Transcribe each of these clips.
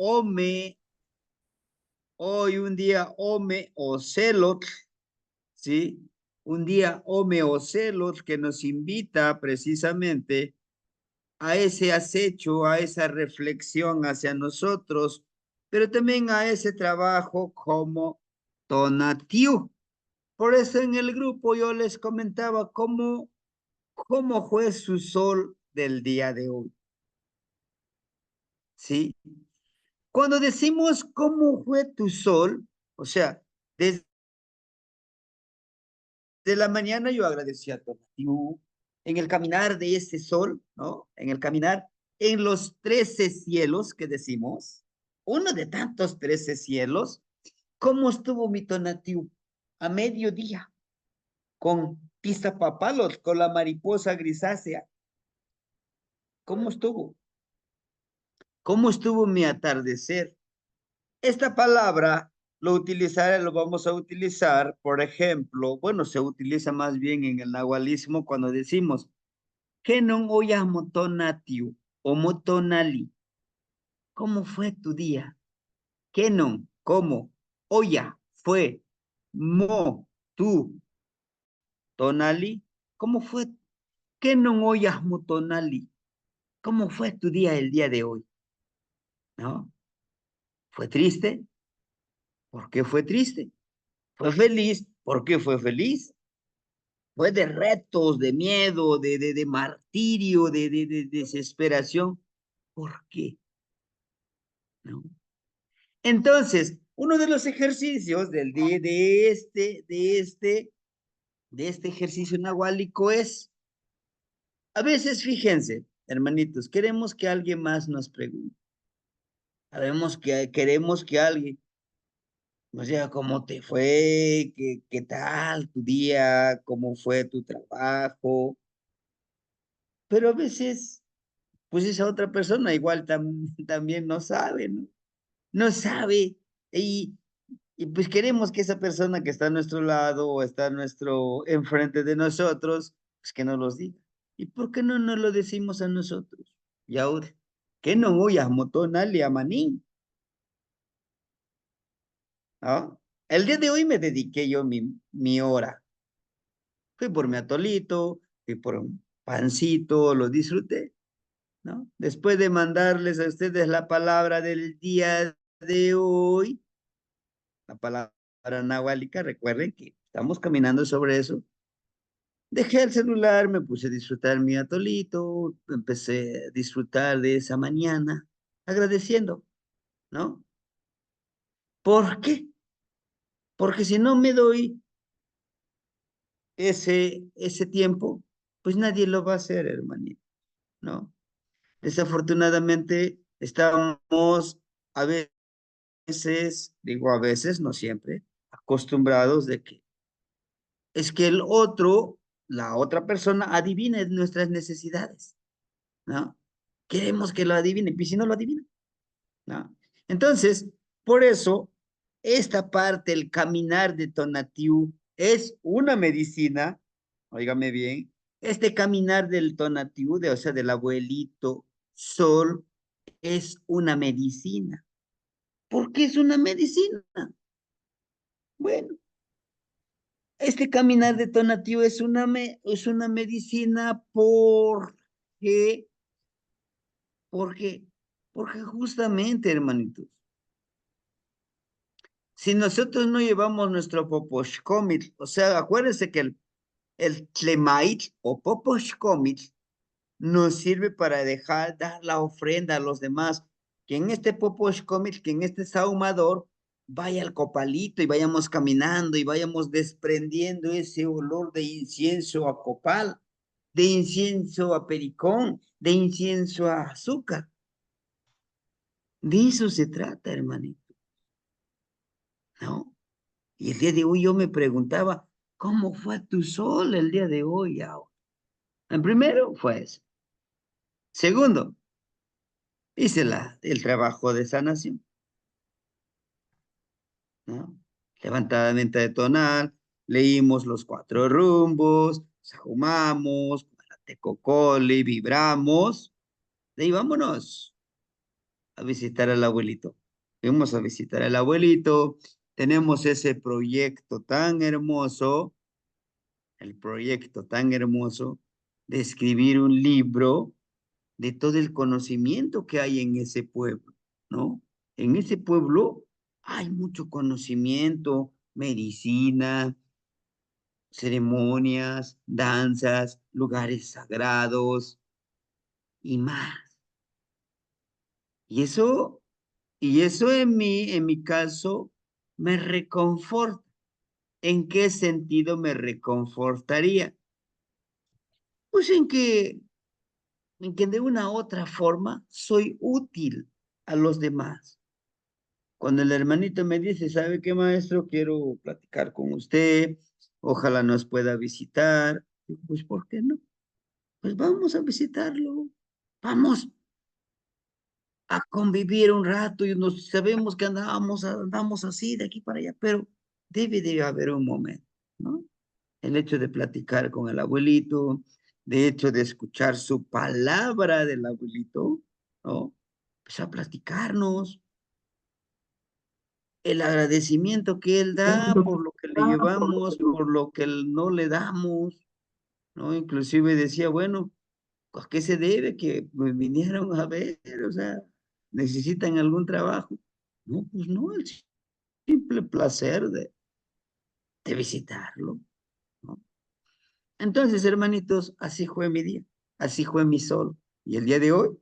ome, hoy un día ome o celot, ¿sí? Un día ome o celot que nos invita precisamente a ese acecho, a esa reflexión hacia nosotros, pero también a ese trabajo como tonatiu. Por eso en el grupo yo les comentaba cómo fue su sol del día de hoy, ¿sí? Cuando decimos cómo fue tu sol, o sea, desde la mañana yo agradecía a Tonatiu en el caminar de ese sol, ¿no? En el caminar en los 13 cielos que decimos, uno de tantos 13 cielos, ¿cómo estuvo mi Tonatiu? A mediodía, con papalos, con la mariposa grisácea. ¿Cómo estuvo? ¿Cómo estuvo mi atardecer? Esta palabra lo vamos a utilizar, por ejemplo, bueno, se utiliza más bien en el nahualismo cuando decimos, que non oyas motonatiu o motonali. ¿Cómo fue tu día? Que non, ¿cómo? Oya, fue, mo, tú, tonali, ¿cómo fue? Que non oyas motonali. ¿Cómo fue tu día el día de hoy? ¿No? ¿Fue triste? ¿Por qué fue triste? ¿Fue feliz? ¿Por qué fue feliz? Fue de retos, de miedo, de martirio, de desesperación. ¿Por qué? ¿No? Entonces, uno de los ejercicios del día de este ejercicio nahuálico es, a veces, fíjense, hermanitos, queremos que alguien más nos pregunte. Queremos que alguien o sea, ¿cómo te fue? ¿Qué tal tu día? ¿Cómo fue tu trabajo? Pero a veces, pues esa otra persona igual también no sabe, ¿no? No sabe. Y, y pues queremos que esa persona que está a nuestro lado o está a enfrente de nosotros, pues que nos los diga. ¿Y por qué no nos lo decimos a nosotros? Y ahora, que no voy a motonal y a manín, ¿no? El día de hoy me dediqué yo mi hora. Fui por mi atolito, fui por un pancito, lo disfruté, ¿no? Después de mandarles a ustedes la palabra del día de hoy, la palabra nahuálica, recuerden que estamos caminando sobre eso. Dejé el celular, me puse a disfrutar mi atolito, empecé a disfrutar de esa mañana, agradeciendo, ¿no? ¿Por qué? Porque si no me doy ese tiempo, pues nadie lo va a hacer, hermanito, ¿no? Desafortunadamente estamos a veces, digo a veces, no siempre, acostumbrados de que es que el otro, la otra persona adivine nuestras necesidades, ¿no? Queremos que lo adivine, y si no lo adivina, ¿no? Entonces, por eso, esta parte, el caminar de Tonatiu, es una medicina, óigame bien, este caminar del Tonatiu, o sea, del abuelito Sol, es una medicina. ¿Por qué es una medicina? Bueno, este caminar de Tonatiuh es una medicina porque, porque, porque justamente, hermanitos, si nosotros no llevamos nuestro poposhkomit, o sea, acuérdense que el tlemait o poposhkomit nos sirve para dar la ofrenda a los demás. Que en este Poposhkomit, que en este sahumador, vaya al copalito y vayamos caminando y vayamos desprendiendo ese olor de incienso a copal, de incienso a pericón, de incienso a azúcar. De eso se trata, hermanito, ¿no? Y el día de hoy yo me preguntaba, ¿cómo fue tu sol el día de hoy ahora? En primero fue eso. Segundo, hice el trabajo de sanación, ¿no? Levantadamente de tonal, leímos los cuatro rumbos, sajumamos, tecocoli, vibramos, de ahí vámonos. a visitar al abuelito. Fuimos a visitar al abuelito. Tenemos ese proyecto tan hermoso, el proyecto tan hermoso de escribir un libro de todo el conocimiento que hay en ese pueblo, ¿no? En ese pueblo hay mucho conocimiento, medicina, ceremonias, danzas, lugares sagrados y más. Y eso, y eso en mi caso, me reconforta. ¿En qué sentido me reconfortaría? Pues en que de una u otra forma soy útil a los demás. Cuando el hermanito me dice, ¿sabe qué, maestro? Quiero platicar con usted, ojalá nos pueda visitar. Digo, pues, ¿por qué no? Pues vamos a visitarlo. Vamos a convivir un rato y nos sabemos que andamos así de aquí para allá, pero debe de haber un momento, ¿no? El hecho de platicar con el abuelito, de hecho de escuchar su palabra del abuelito, ¿no? Pues a platicarnos, el agradecimiento que él da por lo que le llevamos, por lo que no le damos, ¿no? Inclusive decía, bueno, ¿a qué se debe que me vinieron a ver? O sea, ¿necesitan algún trabajo? No, pues no, el simple placer de visitarlo, ¿no? Entonces, hermanitos, así fue mi día, así fue mi sol. Y el día de hoy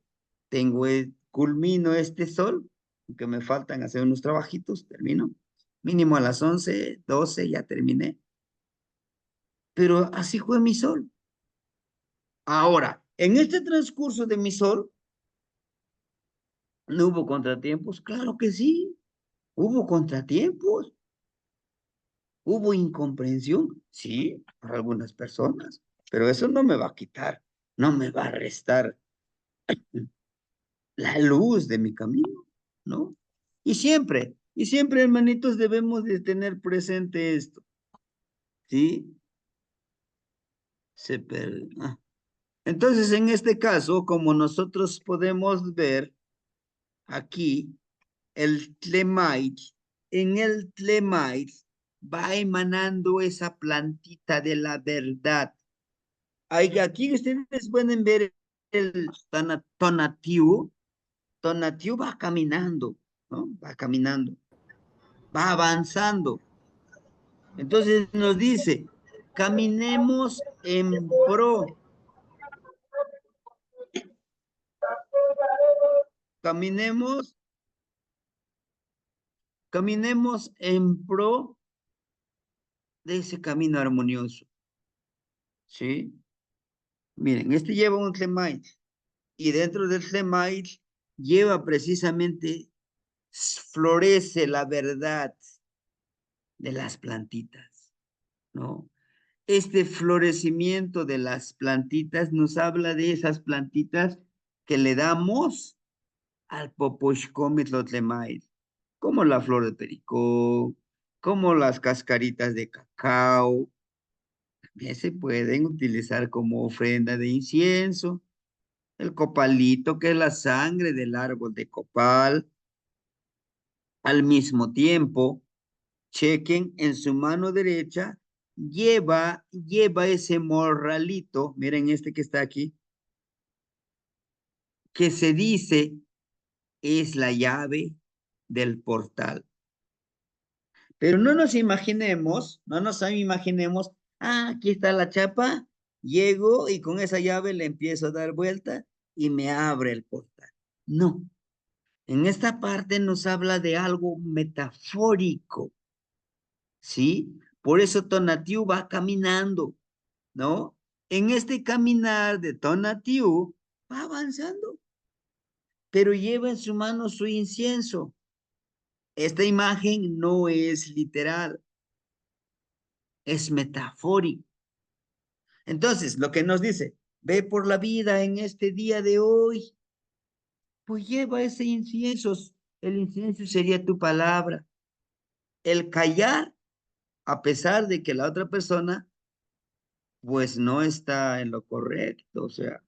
culmino este sol, aunque me faltan hacer unos trabajitos, termino. Mínimo a las 11, 12 ya terminé. Pero así fue mi sol. Ahora, en este transcurso de mi sol, ¿no hubo contratiempos? Claro que sí, hubo contratiempos, hubo incomprensión, sí, para algunas personas, pero eso no me va a quitar, no me va a restar la luz de mi camino, ¿no? Y siempre, hermanitos, debemos de tener presente esto, ¿sí? Ah. Entonces, en este caso, como nosotros podemos ver aquí, el Tlemait, en el Tlemait va emanando esa plantita de la verdad. Aquí ustedes pueden ver el Tonatiu. Tonatiu va caminando, ¿no? Va caminando, va avanzando. Entonces nos dice, caminemos en pro, caminemos, caminemos en pro de ese camino armonioso, ¿sí? Miren, este lleva un Tlemait y dentro del Tlemait lleva precisamente, florece la verdad de las plantitas, ¿no? Este florecimiento de las plantitas nos habla de esas plantitas que le damos al Poposhcomitl, como la flor de pericó, como las cascaritas de cacao, también se pueden utilizar como ofrenda de incienso, el copalito, que es la sangre del árbol de copal. Al mismo tiempo, chequen en su mano derecha, lleva ese morralito, miren este que está aquí, que se dice es la llave del portal. Pero no nos imaginemos, aquí está la chapa, llego y con esa llave le empiezo a dar vuelta y me abre el portal. No, en esta parte nos habla de algo metafórico, ¿sí? Por eso Tonatiuh va caminando, ¿no? En este caminar de Tonatiuh va avanzando, pero lleva en su mano su incienso. Esta imagen no es literal, es metafórico. Entonces, lo que nos dice, ve por la vida en este día de hoy, pues lleva ese incienso. El incienso sería tu palabra. El callar, a pesar de que la otra persona, pues no está en lo correcto, o sea,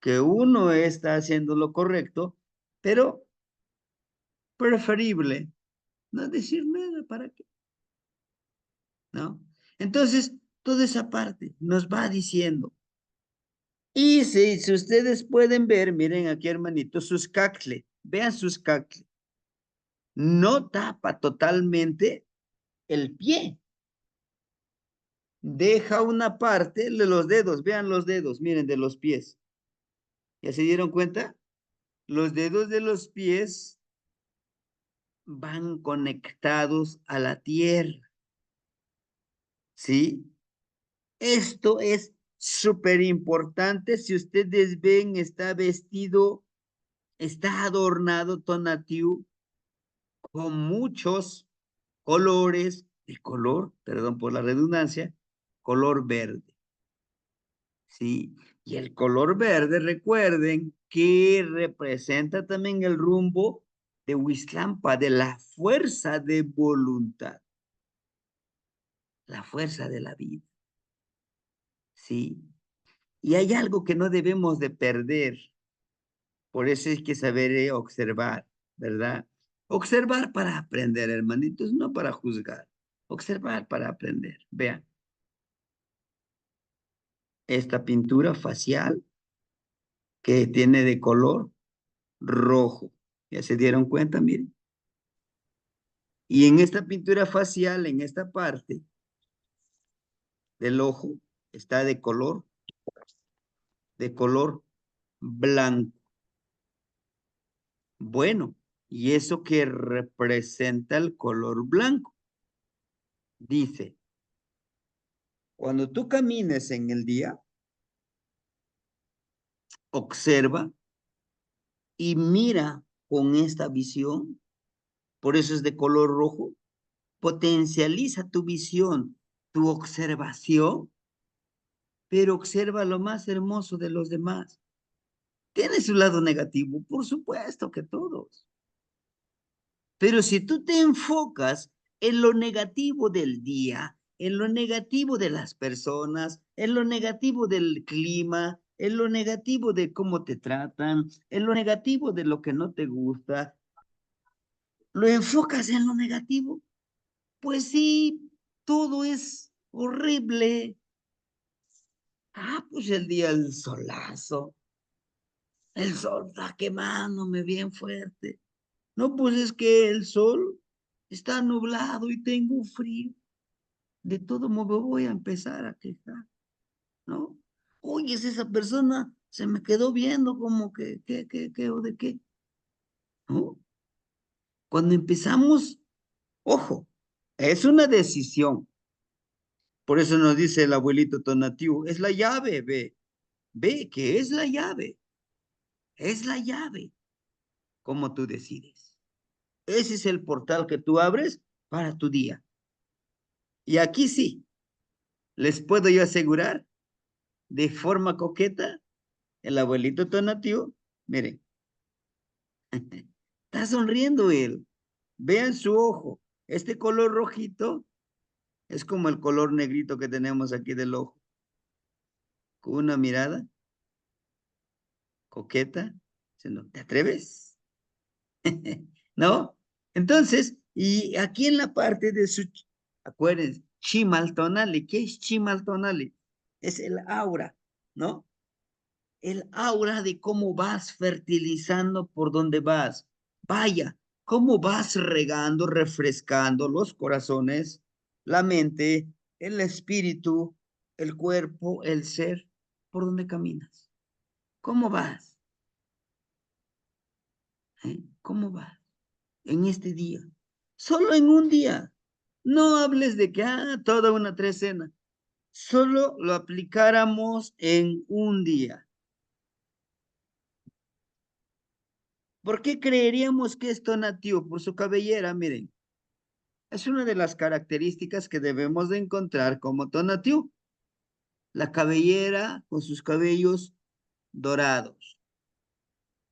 que uno está haciendo lo correcto, pero preferible no decir nada, ¿para qué? ¿No? Entonces, toda esa parte nos va diciendo. Y si ustedes pueden ver, miren aquí, hermanitos, sus cacle, vean sus cacle. No tapa totalmente el pie. Deja una parte de los dedos, vean los dedos, miren, de los pies. ¿Ya se dieron cuenta? Los dedos de los pies van conectados a la tierra, ¿sí? Esto es súper importante. Si ustedes ven, está vestido, está adornado Tonatiuh con muchos colores, el color, perdón por la redundancia, color verde, ¿sí? Y el color verde, recuerden que representa también el rumbo de Huizlampa, de la fuerza de voluntad, la fuerza de la vida, ¿sí? Y hay algo que no debemos de perder, por eso hay que saber observar, ¿verdad? Observar para aprender, hermanitos, no para juzgar. Observar para aprender. Vean, esta pintura facial que tiene de color rojo. ¿Ya se dieron cuenta? Miren. Y en esta pintura facial, en esta parte del ojo, está de color blanco. Bueno, ¿y eso qué representa el color blanco? Dice, cuando tú camines en el día, observa y mira con esta visión, por eso es de color rojo, potencializa tu visión, tu observación, pero observa lo más hermoso de los demás. Tiene su lado negativo, por supuesto que todos. Pero si tú te enfocas en lo negativo del día, en lo negativo de las personas, en lo negativo del clima, en lo negativo de cómo te tratan, en lo negativo de lo que no te gusta, lo enfocas en lo negativo, pues sí, todo es horrible. Ah, pues el día el solazo, el sol está quemándome bien fuerte. No, pues es que el sol está nublado y tengo frío. De todo modo voy a empezar a quejar, ¿no? Oye, esa persona se me quedó viendo como que, o de qué, ¿no? Cuando empezamos, ojo, es una decisión. Por eso nos dice el abuelito Tonatiuh, es la llave, ve que es la llave, como tú decides. Ese es el portal que tú abres para tu día. Y aquí sí, les puedo yo asegurar, de forma coqueta, el abuelito Tonatiuh, miren, está sonriendo él. Vean su ojo. Este color rojito es como el color negrito que tenemos aquí del ojo. Con una mirada coqueta, diciendo, ¿te atreves? ¿No? Entonces, y aquí en la parte de su, acuérdense, Chimaltonali, ¿qué es Chimaltonali? Es el aura, ¿no? El aura de cómo vas fertilizando por donde vas. Vaya, cómo vas regando, refrescando los corazones, la mente, el espíritu, el cuerpo, el ser, por donde caminas. ¿Cómo vas? ¿Cómo vas en este día? Solo en un día. No hables de que, toda una trecena. Solo lo aplicáramos en un día. ¿Por qué creeríamos que es Tonatiuh? Por su cabellera, miren. Es una de las características que debemos de encontrar como Tonatiuh. La cabellera con sus cabellos dorados,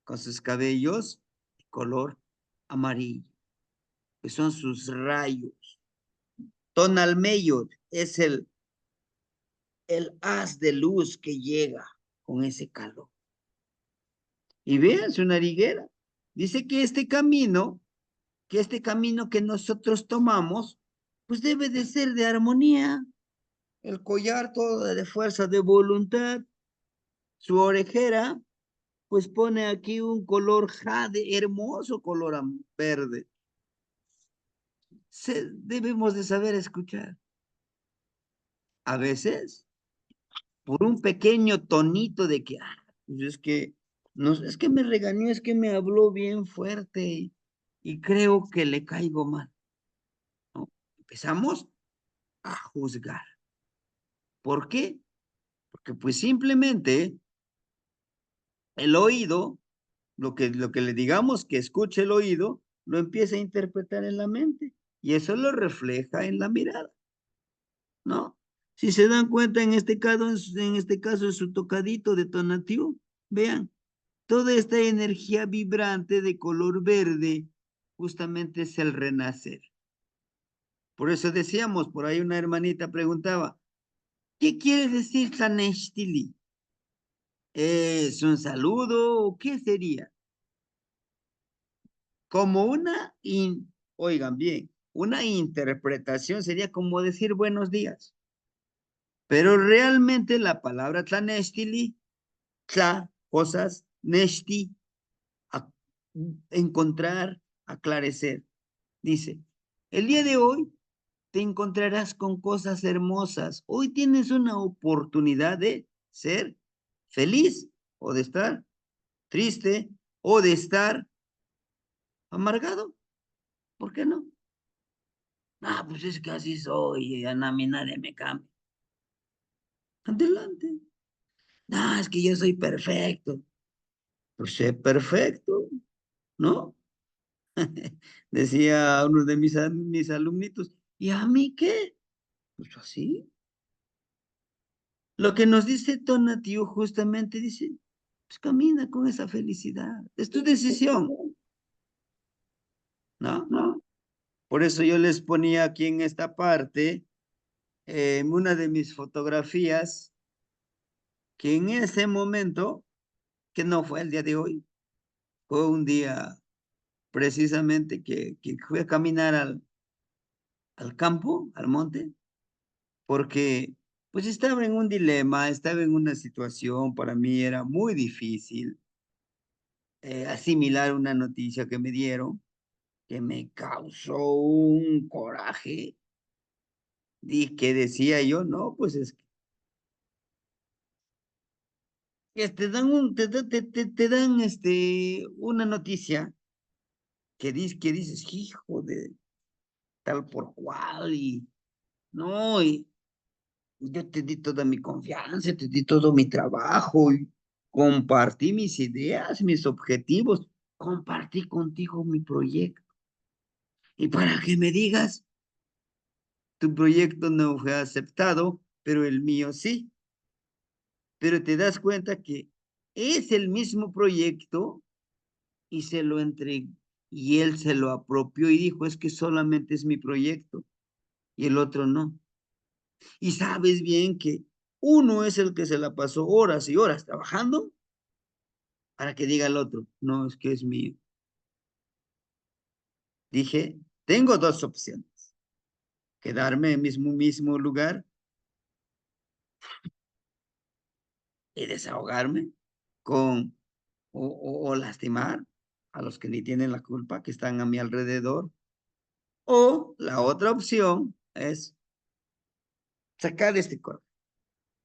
con sus cabellos de color amarillo, que son sus rayos. Tonalmeyot es el haz de luz que llega con ese calor. Y vean su nariguera. Dice que este camino que este camino que nosotros tomamos, pues debe de ser de armonía. El collar todo de fuerza de voluntad, su orejera, pues pone aquí un color jade, hermoso color verde. Debemos de saber escuchar. A veces, por un pequeño tonito de que, pues es que, no, es que me regañó, es que me habló bien fuerte y creo que le caigo mal, ¿no? Empezamos a juzgar. ¿Por qué? Porque pues simplemente el oído, lo que le digamos que escuche el oído, lo empieza a interpretar en la mente y eso lo refleja en la mirada, ¿no? Si se dan cuenta en este caso, en su tocadito detonativo, vean, toda esta energía vibrante de color verde justamente es el renacer. Por eso decíamos, por ahí una hermanita preguntaba, ¿qué quiere decir Tlaneshtili? ¿Es un saludo o qué sería? Como oigan bien, una interpretación sería como decir buenos días, pero realmente la palabra Tlaneshtili, tla, cosas, neshti, a- encontrar, aclarecer. Dice, el día de hoy te encontrarás con cosas hermosas. Hoy tienes una oportunidad de ser feliz o de estar triste o de estar amargado. ¿Por qué no? Ah, pues es que así soy, y a mí nadie me cambia. Adelante. No, es que yo soy perfecto. Pues sé perfecto, ¿no? Decía uno de mis alumnitos, ¿y a mí qué? Pues así. Lo que nos dice Tonatiuh justamente dice, pues camina con esa felicidad. Es tu decisión, ¿no? ¿No? Por eso yo les ponía aquí en esta parte, en una de mis fotografías, que en ese momento, que no fue el día de hoy, fue un día precisamente que fui a caminar al campo, al monte, porque pues estaba en un dilema, estaba en una situación, para mí era muy difícil asimilar una noticia que me dieron, que me causó un coraje, y que decía yo, no, pues es que te dan te dan una noticia que dices, hijo de tal por cual, y no, y yo te di toda mi confianza, te di todo mi trabajo, y compartí mis ideas, mis objetivos, compartí contigo mi proyecto. Y para que me digas, tu proyecto no fue aceptado, pero el mío sí. Pero te das cuenta que es el mismo proyecto y se lo entregó y él se lo apropió y dijo, es que solamente es mi proyecto y el otro no. Y sabes bien que uno es el que se la pasó horas y horas trabajando para que diga el otro, no, es que es mío. Dije, tengo dos opciones, quedarme en el mismo lugar y desahogarme con o lastimar a los que ni tienen la culpa, que están a mi alrededor. O la otra opción es sacar este coraje.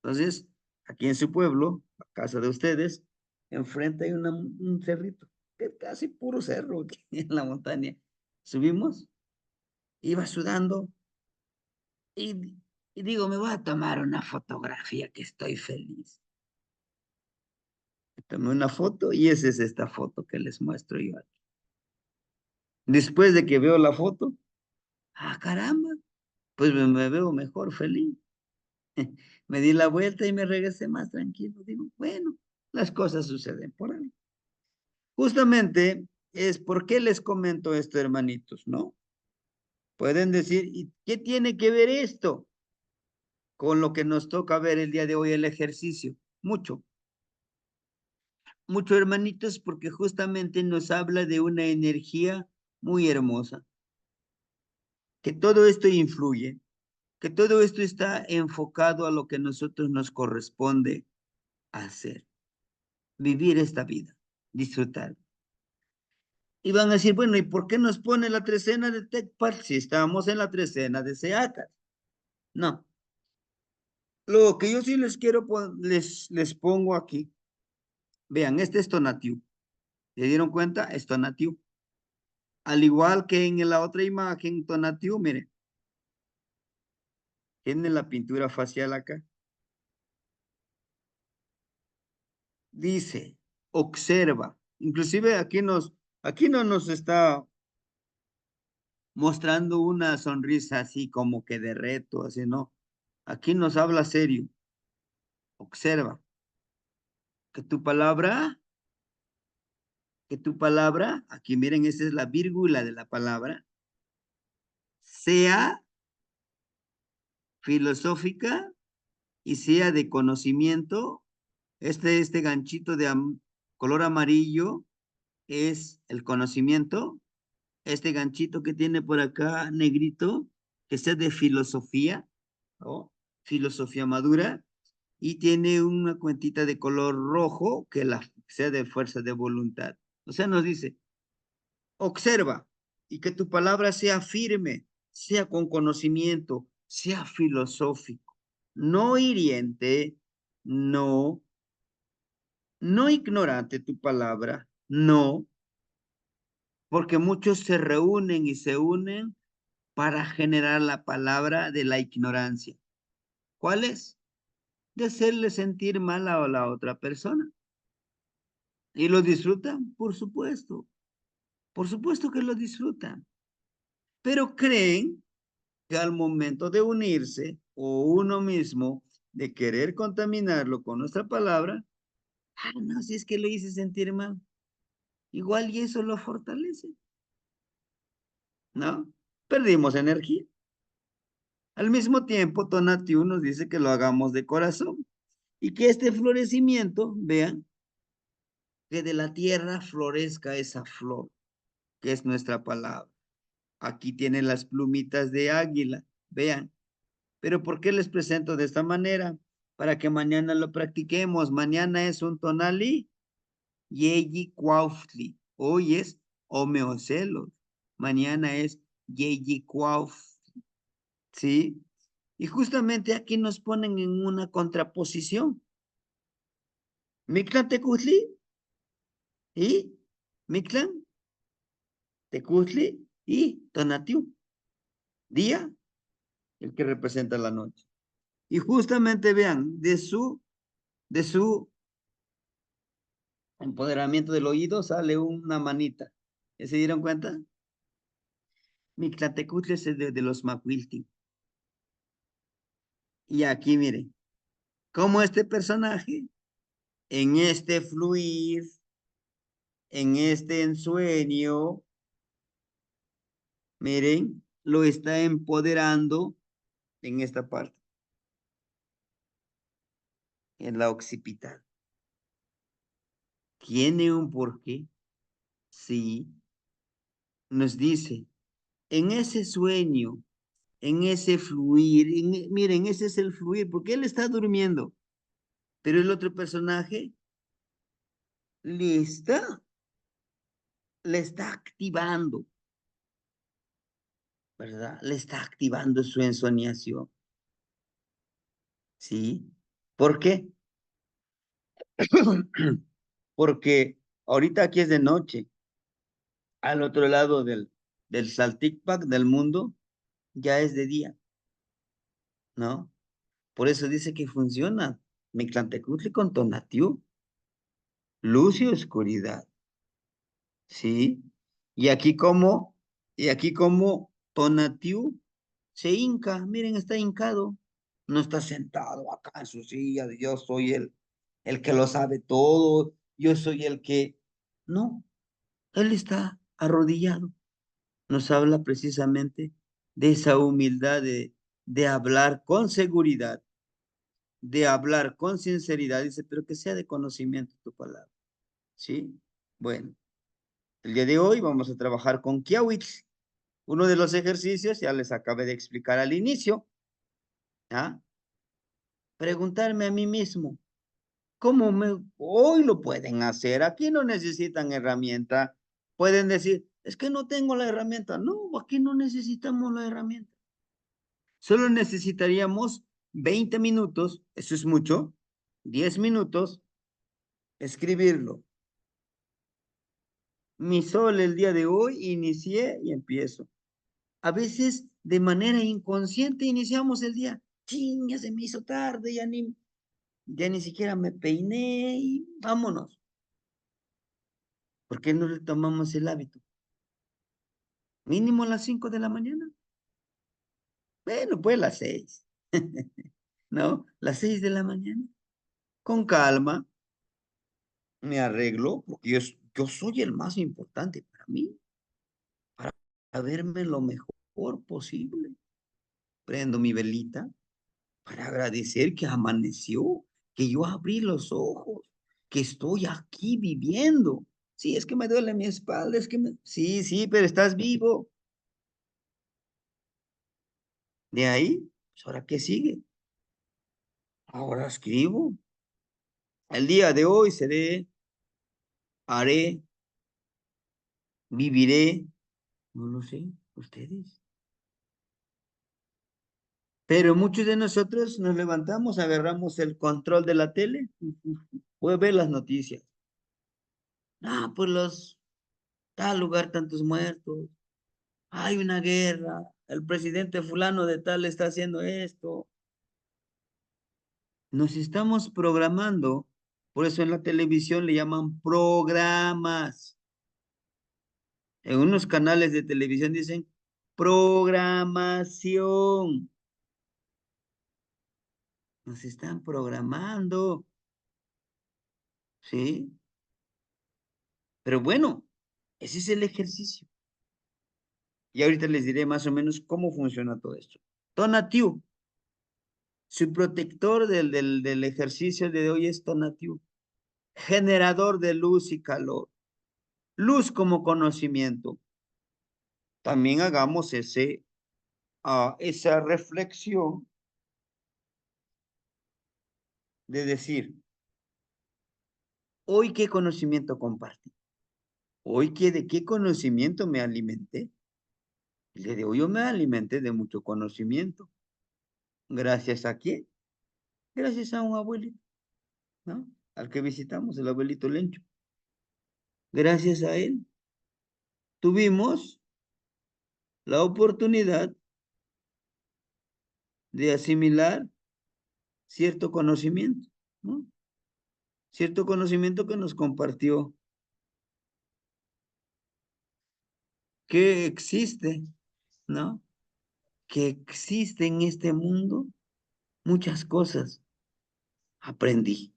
Entonces, aquí en su pueblo, la casa de ustedes, enfrente hay un cerrito, que es casi puro cerro aquí en la montaña. Subimos, iba sudando y digo, me voy a tomar una fotografía que estoy feliz. Tomé una foto y esa es esta foto que les muestro yo aquí. Después de que veo la foto, caramba, pues me veo mejor, feliz. Me di la vuelta y me regresé más tranquilo. Digo, bueno, las cosas suceden por algo. Justamente es por qué les comento esto, hermanitos, ¿no? Pueden decir, ¿y qué tiene que ver esto con lo que nos toca ver el día de hoy, el ejercicio? Mucho, mucho, hermanitos, porque justamente nos habla de una energía muy hermosa, que todo esto influye, que todo esto está enfocado a lo que a nosotros nos corresponde hacer, vivir esta vida, disfrutar. Y van a decir, bueno, ¿y por qué nos pone la trecena de Tecpat si estábamos en la trecena de Seacat? No, lo que yo sí les quiero, les pongo aquí, vean, este es Tonatiuh, ¿se dieron cuenta? Es Tonatiuh. Al igual que en la otra imagen, Tonatiuh, miren, tiene la pintura facial acá. Dice, observa. Inclusive aquí no nos está mostrando una sonrisa así como que de reto, así no. Aquí nos habla serio. Observa que tu palabra, aquí miren, esa es la vírgula de la palabra, sea filosófica y sea de conocimiento. Este ganchito de color amarillo es el conocimiento. Este ganchito que tiene por acá negrito, que sea de filosofía, ¿no? Filosofía madura, y tiene una cuentita de color rojo que sea de fuerza de voluntad. O sea, nos dice, observa y que tu palabra sea firme, sea con conocimiento, sea filosófico, no hiriente, no, no ignorante tu palabra, no, porque muchos se reúnen y se unen para generar la palabra de la ignorancia. ¿Cuál es? De hacerle sentir mal a la otra persona. ¿Y lo disfrutan? Por supuesto que lo disfrutan, pero creen que al momento de unirse o uno mismo de querer contaminarlo con nuestra palabra, no, si es que lo hice sentir mal, igual y eso lo fortalece, ¿no? Perdimos energía. Al mismo tiempo, Tonatiuh nos dice que lo hagamos de corazón y que este florecimiento, vean, que de la tierra florezca esa flor, que es nuestra palabra. Aquí tienen las plumitas de águila, vean. Pero ¿por qué les presento de esta manera? Para que mañana lo practiquemos. Mañana es un tonali, yeyi cuautli. Hoy es homeocelos. Mañana es yeyi cuautli. ¿Sí? Y justamente aquí nos ponen en una contraposición. Mictlán Tecutli y Mictlán Tecutli y Tonatiuh. Día, el que representa la noche. Y justamente vean, de su empoderamiento del oído sale una manita. ¿Ya se dieron cuenta? Mictlantecutli es de los Macuilti. Y aquí miren, cómo este personaje, en este fluir, en este ensueño, miren, lo está empoderando en esta parte, en la occipital. ¿Tiene un porqué? Sí, nos dice, en ese sueño, en ese fluir, miren, ese es el fluir, porque él está durmiendo, pero el otro personaje le está, le está activando, ¿verdad? Le está activando su ensoñación, ¿sí? ¿Por qué? Porque ahorita aquí es de noche, al otro lado del Salticpac del mundo, ya es de día, ¿no? Por eso dice que funciona Mictlantecutli con Tonatiuh, luz y oscuridad, ¿sí? Y aquí como, y aquí como Tonatiuh se hinca, miren, está hincado, no está sentado acá en su silla, de yo soy el que lo sabe todo, yo soy el que, no, él está arrodillado, nos habla precisamente de esa humildad de hablar con seguridad, de hablar con sinceridad, dice, pero que sea de conocimiento tu palabra, ¿sí? Bueno. El día de hoy vamos a trabajar con Kiawitl. Uno de los ejercicios ya les acabé de explicar al inicio. ¿Ah? Preguntarme a mí mismo, ¿cómo hoy lo pueden hacer? Aquí no necesitan herramienta. Pueden decir, es que no tengo la herramienta. No, aquí no necesitamos la herramienta. Solo necesitaríamos 20 minutos, eso es mucho, 10 minutos, escribirlo. Mi sol el día de hoy, inicié y empiezo. A veces de manera inconsciente iniciamos el día. Ching, ya se me hizo tarde, ya ni siquiera me peiné y vámonos. ¿Por qué no retomamos el hábito? Mínimo a las 5 de la mañana. Bueno, pues las 6. ¿No? Las 6 de la mañana. Con calma, me arreglo, porque yo soy el más importante para mí, para verme lo mejor posible. Prendo mi velita para agradecer que amaneció, que yo abrí los ojos, que estoy aquí viviendo. Sí, es que me duele mi espalda, Sí, sí, pero estás vivo. De ahí, pues ahora qué sigue. Ahora escribo. El día de hoy seré, haré, viviré, no lo sé, ustedes. Pero muchos de nosotros nos levantamos, agarramos el control de la tele, puede ver las noticias. Ah, pues tal lugar, tantos muertos, hay una guerra, el presidente fulano de tal está haciendo esto. Nos estamos programando, por eso en la televisión le llaman programas. En unos canales de televisión dicen programación. Nos están programando, ¿sí? Pero bueno, ese es el ejercicio. Y ahorita les diré más o menos cómo funciona todo esto. Tonatiuh, su protector del ejercicio de hoy es Tonatiuh, generador de luz y calor. Luz como conocimiento. También hagamos esa reflexión de decir, hoy qué conocimiento compartí. Hoy de qué conocimiento me alimenté. El día de hoy yo me alimenté de mucho conocimiento. ¿Gracias a quién? Gracias a un abuelito, ¿no? Al que visitamos, el abuelito Lencho. Gracias a él tuvimos la oportunidad de asimilar cierto conocimiento, ¿no? Cierto conocimiento que nos compartió, que existe, ¿no? Que existe en este mundo muchas cosas. Aprendí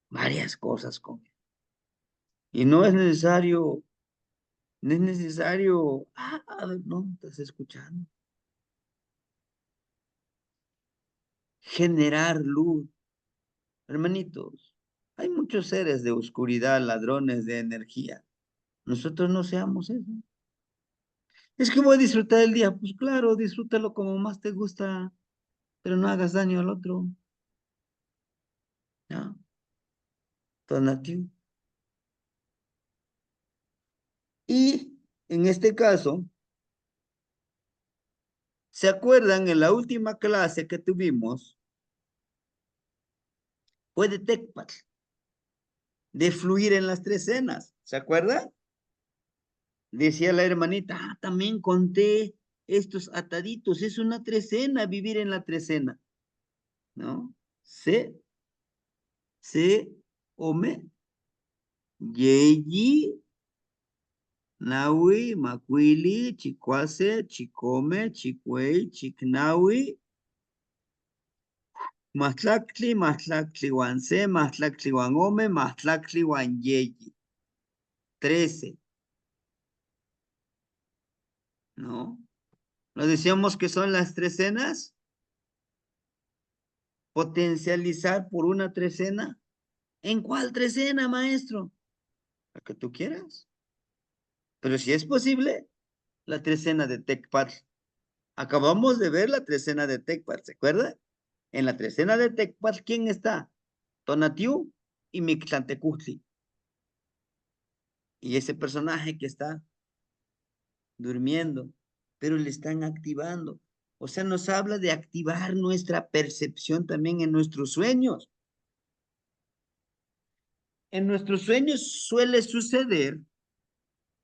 varias cosas con él. Y no es necesario, no, estás escuchando. Generar luz. Hermanitos, hay muchos seres de oscuridad, ladrones de energía. Nosotros no seamos eso. Es que voy a disfrutar el día. Pues claro, disfrútalo como más te gusta, pero no hagas daño al otro. ¿Ya? Tonatiuh. Y en este caso, ¿se acuerdan en la última clase que tuvimos? Fue de Tecpat, de fluir en las tres cenas. ¿Se acuerdan? Decía la hermanita, también conté estos ataditos. Es una trecena, vivir en la trecena. ¿No? Se, ome, yeyi, nawi, makwili, chikwase, chikome, chikwei, chiknawi, mahtlactli, mahtlactli wanse, mahtlactli wanome, mahtlactli wanyeyi. 13, ¿no? Nos decíamos que son las trecenas, potencializar por una trecena. ¿En cuál trecena, maestro? La que tú quieras. Pero si es posible, la trecena de Tecpat. Acabamos de ver la trecena de Tecpat, ¿se acuerda? En la trecena de Tecpat, ¿quién está? Tonatiuh y Mictlantecutli. Y ese personaje que está durmiendo, pero le están activando. O sea, nos habla de activar nuestra percepción también en nuestros sueños. En nuestros sueños suele suceder,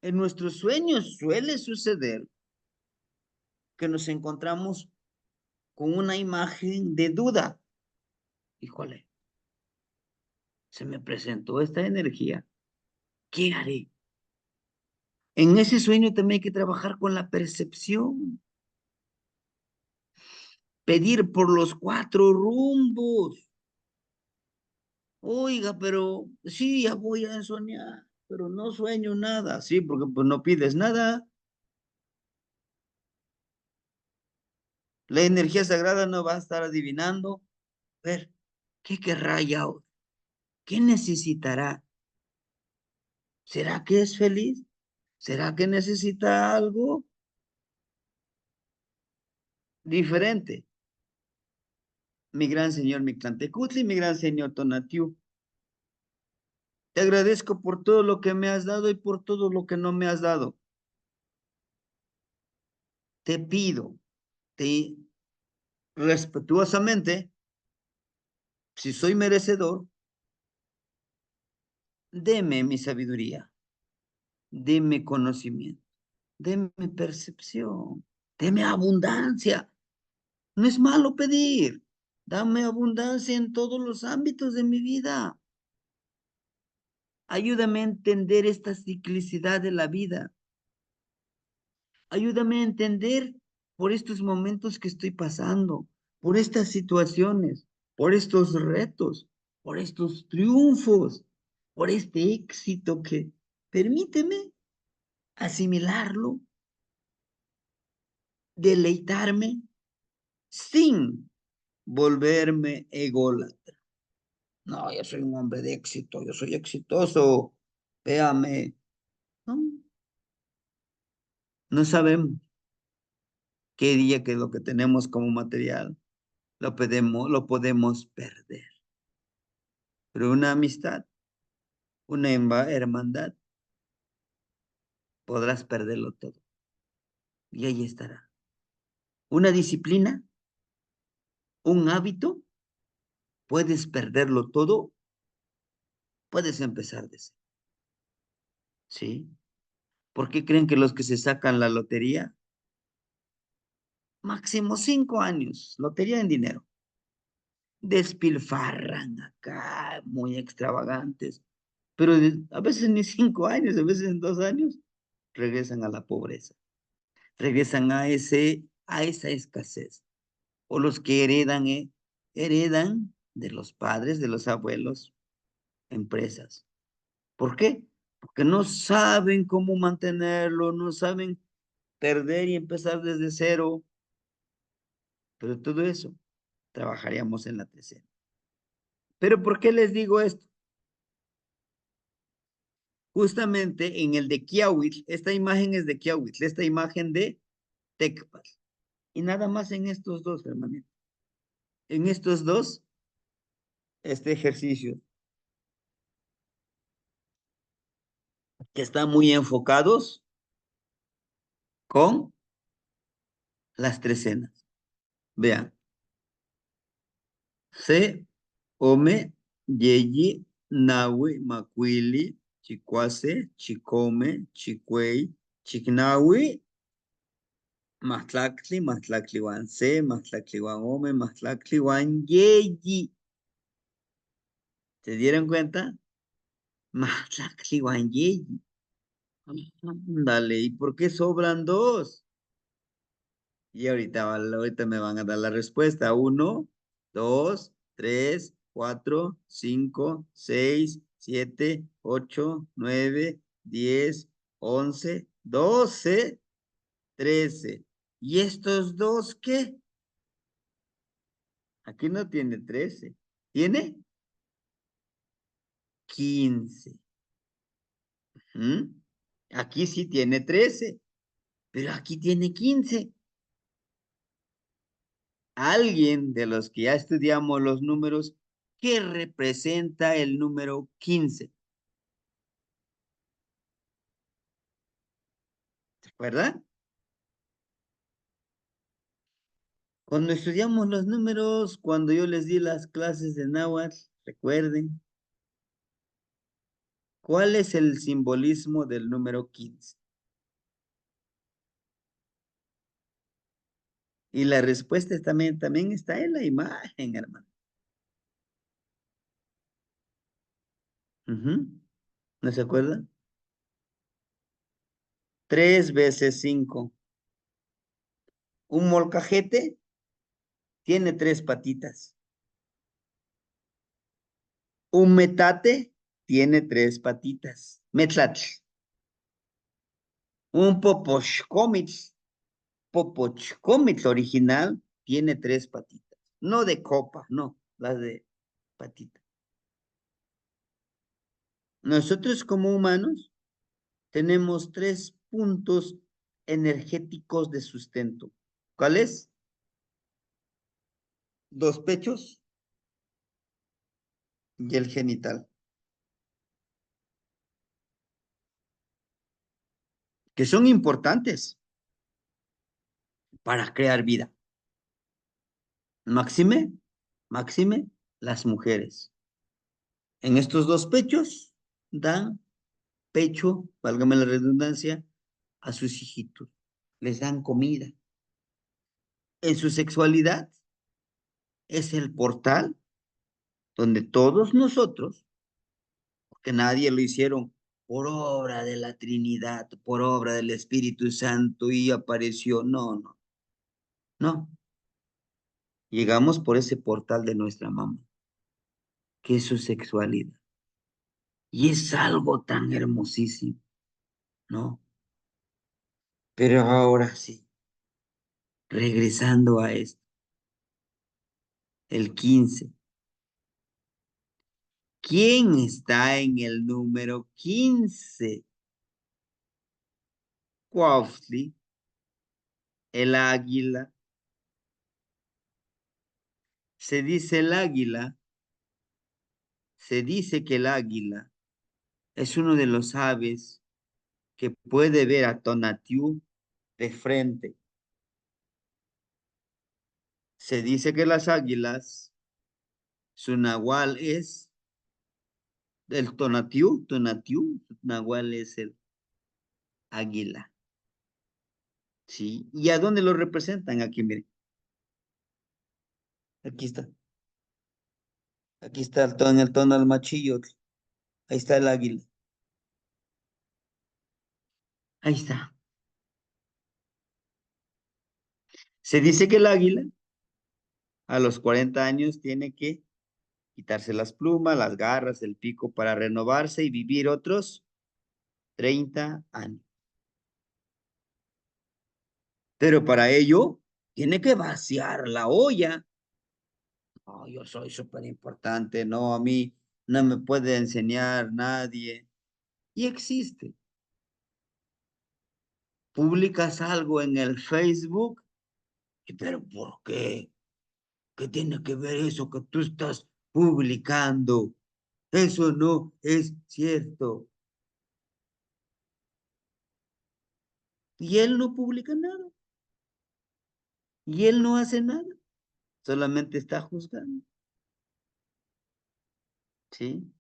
en nuestros sueños suele suceder que nos encontramos con una imagen de duda. Híjole, se me presentó esta energía. ¿Qué haré? En ese sueño también hay que trabajar con la percepción. Pedir por los cuatro rumbos. Oiga, pero sí, ya voy a soñar, pero no sueño nada. Sí, porque pues no pides nada. La energía sagrada no va a estar adivinando. A ver, ¿qué querrá ya ahora? ¿Qué necesitará? ¿Será que es feliz? ¿Será que necesita algo diferente? Mi gran señor Mictlantecutli, mi gran señor Tonatiuh, te agradezco por todo lo que me has dado y por todo lo que no me has dado. Te pido, te respetuosamente, si soy merecedor, deme mi sabiduría, deme conocimiento, deme percepción, deme abundancia. No es malo pedir. Dame abundancia en todos los ámbitos de mi vida. Ayúdame a entender esta ciclicidad de la vida. Ayúdame a entender por estos momentos que estoy pasando, por estas situaciones, por estos retos, por estos triunfos, por este éxito que permíteme asimilarlo, deleitarme sin volverme ególatra. No, yo soy un hombre de éxito, yo soy exitoso, véame. No, no sabemos qué día que lo que tenemos como material lo podemos perder. Pero una amistad, una hermandad, podrás perderlo todo. Y ahí estará. Una disciplina, un hábito, puedes perderlo todo, puedes empezar de cero. ¿Sí? ¿Por qué creen que los que se sacan la lotería? Máximo 5 años, lotería en dinero. Despilfarran acá, muy extravagantes. Pero a veces ni 5 años, a veces en 2 años, regresan a la pobreza. Regresan a esa escasez. O los que heredan de los padres, de los abuelos, empresas. ¿Por qué? Porque no saben cómo mantenerlo, no saben perder y empezar desde cero. Pero todo eso trabajaríamos en la tercera. ¿Pero por qué les digo esto? Justamente en el de Kiawitl, esta imagen es de Kiawitl, esta imagen de Tecpat. Y nada más en estos dos, hermanito. En estos dos, este ejercicio, que están muy enfocados con las tres cenas. Vean, se, ome, yeyi, nawi, macuili, chicuase, chicome, chicuey, chicnawi, mahtlactli, mahtlactliwan se, mahtlactliwan ome, mahtlactliwan yeyi. ¿Se dieron cuenta? Mahtlactliwan yeyi. Dale, ¿y por qué sobran dos? Y ahorita me van a dar la respuesta. 1, 2, 3, 4, 5, 6, 7, 8, 9, 10, 11, 12, 13. ¿Y estos dos qué? Aquí no tiene 13. ¿Tiene? 15. ¿Mm? Aquí sí tiene 13, pero aquí tiene 15. Alguien de los que ya estudiamos los números, ¿qué representa el número 15? ¿Se acuerdan? Cuando estudiamos los números, cuando yo les di las clases de náhuatl, recuerden, ¿cuál es el simbolismo del número 15? Y la respuesta también está en la imagen, hermano. Ujú. ¿No se acuerdan? 3 veces 5. Un molcajete tiene 3 patitas. Un metate tiene 3 patitas. Metlatl. Un popochcomitl original tiene 3 patitas. No de copa, no, las de patita. Nosotros como humanos tenemos 3 puntos energéticos de sustento. ¿Cuáles? 2 pechos y el genital, que son importantes para crear vida. Máxime, máxime, las mujeres. En estos 2 pechos dan pecho, válgame la redundancia, a sus hijitos. Les dan comida. En su sexualidad es el portal donde todos nosotros, porque nadie lo hicieron por obra de la Trinidad, por obra del Espíritu Santo y apareció. No, no, no. Llegamos por ese portal de nuestra mamá, que es su sexualidad. Y es algo tan hermosísimo, ¿no? Pero ahora sí, regresando a esto, el 15. ¿Quién está en el número 15? Cuautli, el águila. Se dice el águila, se dice que el águila es uno de los aves que puede ver a Tonatiuh de frente. Se dice que las águilas, su nahual es el Tonatiuh, su nahual es el águila. ¿Sí? ¿Y a dónde lo representan? Aquí, miren. Aquí está. Aquí está en el tono del machillo. Ahí está el águila. Ahí está. Se dice que el águila a los 40 años tiene que quitarse las plumas, las garras, el pico para renovarse y vivir otros 30 años. Pero para ello tiene que vaciar la olla. No, yo soy súper importante, no, a mí no me puede enseñar nadie. Y existe. Publicas algo en el Facebook, pero ¿por qué? ¿Qué tiene que ver eso que tú estás publicando? Eso no es cierto. Y él no publica nada. Y él no hace nada. Solamente está juzgando. ¿Sí?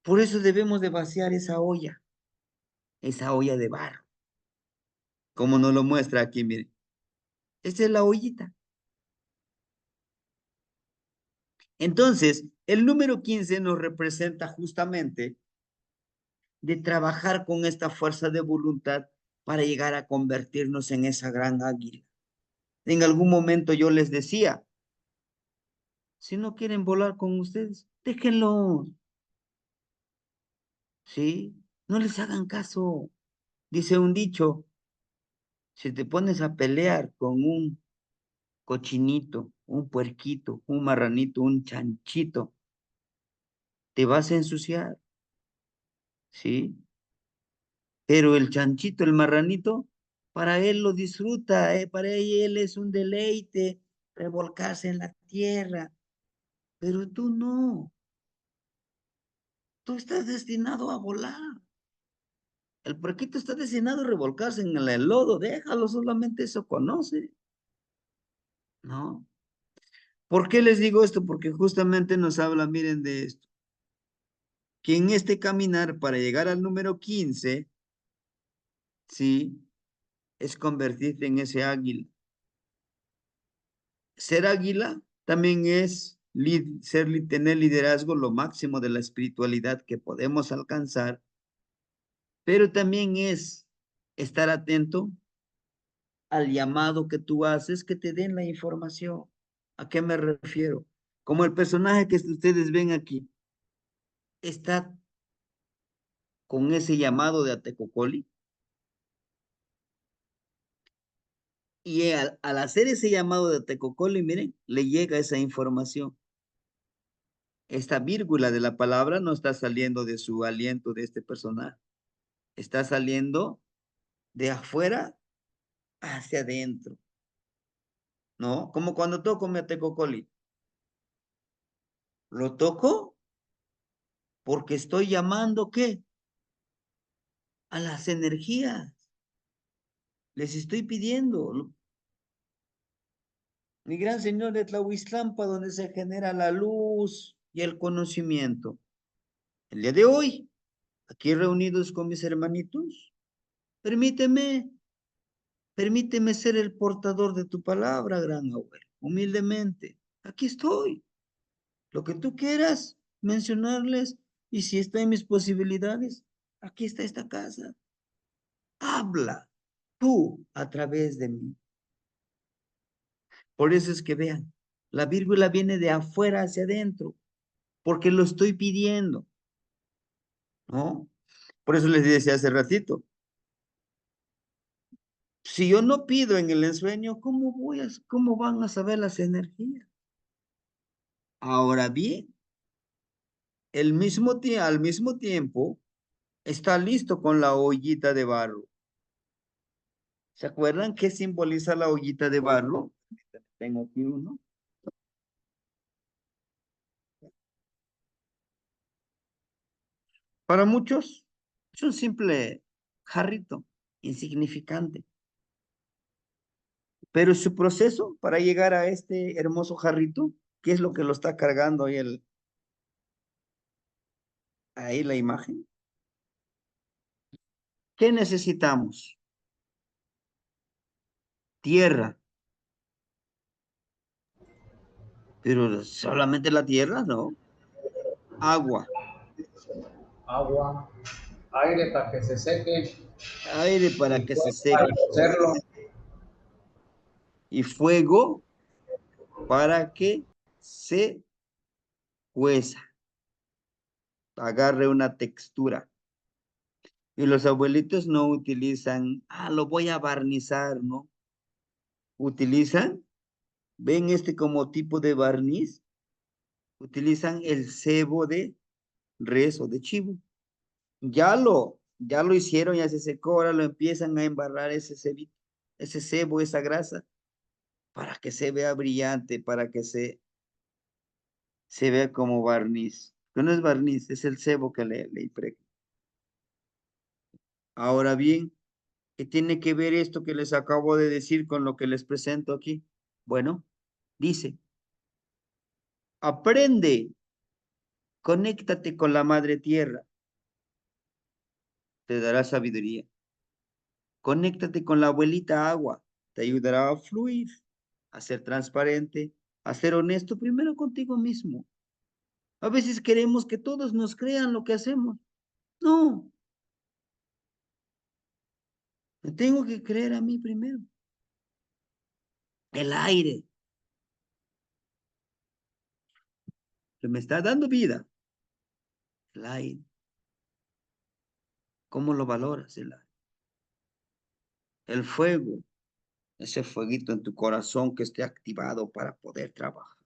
Por eso debemos de vaciar esa olla de barro, como nos lo muestra aquí, miren. Esta es la ollita. Entonces, el número 15 nos representa justamente de trabajar con esta fuerza de voluntad para llegar a convertirnos en esa gran águila. En algún momento yo les decía, si no quieren volar con ustedes, déjenlos, ¿sí? No les hagan caso. Dice un dicho, si te pones a pelear con un cochinito, un puerquito, un marranito, un chanchito, te vas a ensuciar, ¿sí? Pero el chanchito, el marranito, para él lo disfruta, para él es un deleite revolcarse en la tierra. Pero tú no, tú estás destinado a volar. El puerquito está destinado a revolcarse en el lodo, déjalo, solamente eso conoce, ¿no? ¿Por qué les digo esto? Porque justamente nos habla, miren, de esto, que en este caminar para llegar al número 15, sí, es convertirte en ese águila. Ser águila también es tener liderazgo, lo máximo de la espiritualidad que podemos alcanzar, pero también es estar atento al llamado que tú haces, que te den la información. ¿A qué me refiero? Como el personaje que ustedes ven aquí, está con ese llamado de Atecocoli, y al hacer ese llamado de Atecocoli, miren, le llega esa información. Esta vírgula de la palabra no está saliendo de su aliento de este personaje, está saliendo de afuera hacia adentro, ¿no? Como cuando toco mi Atecocoli. Lo toco porque estoy llamando, ¿qué? A las energías. Les estoy pidiendo. Mi gran señor de Tlahuiztlampa, donde se genera la luz y el conocimiento. El día de hoy, aquí reunidos con mis hermanitos, permíteme, permíteme ser el portador de tu palabra, gran abuelo, humildemente. Aquí estoy. Lo que tú quieras mencionarles, y si está en mis posibilidades, aquí está esta casa. Habla tú a través de mí. Por eso es que vean, la vírgula viene de afuera hacia adentro, porque lo estoy pidiendo, ¿no? Por eso les decía hace ratito, si yo no pido en el ensueño, cómo van a saber las energías? Ahora bien, al mismo tiempo, está listo con la ollita de barro. ¿Se acuerdan qué simboliza la ollita de barro? Tengo aquí uno. Para muchos, es un simple jarrito, insignificante. Pero su proceso para llegar a este hermoso jarrito, ¿qué es lo que lo está cargando ahí, ahí la imagen? ¿Qué necesitamos? Tierra, pero solamente la tierra, ¿no? Agua, Agua, aire para que se seque aire para y que se fuego para seque cocerlo. y fuego para que se cueza, agarre una textura. Y los abuelitos no utilizan, lo voy a barnizar, ¿no? Utilizan, ven este como tipo de barniz, utilizan el cebo de res o de chivo. Ya lo hicieron, ya se secó, ahora lo empiezan a embarrar ese cebito, ese cebo, esa grasa, para que se vea brillante, para que se vea como barniz. Que no es barniz, es el cebo que le impregna. Ahora bien, ¿qué tiene que ver esto que les acabo de decir con lo que les presento aquí? Bueno, dice, aprende, conéctate con la madre tierra, te dará sabiduría. Conéctate con la abuelita agua, te ayudará a fluir, a ser transparente, a ser honesto primero contigo mismo. A veces queremos que todos nos crean lo que hacemos. No, me tengo que creer a mí primero. El aire que me está dando vida, el aire, ¿cómo lo valoras el aire? El fuego, ese fueguito en tu corazón que esté activado para poder trabajar.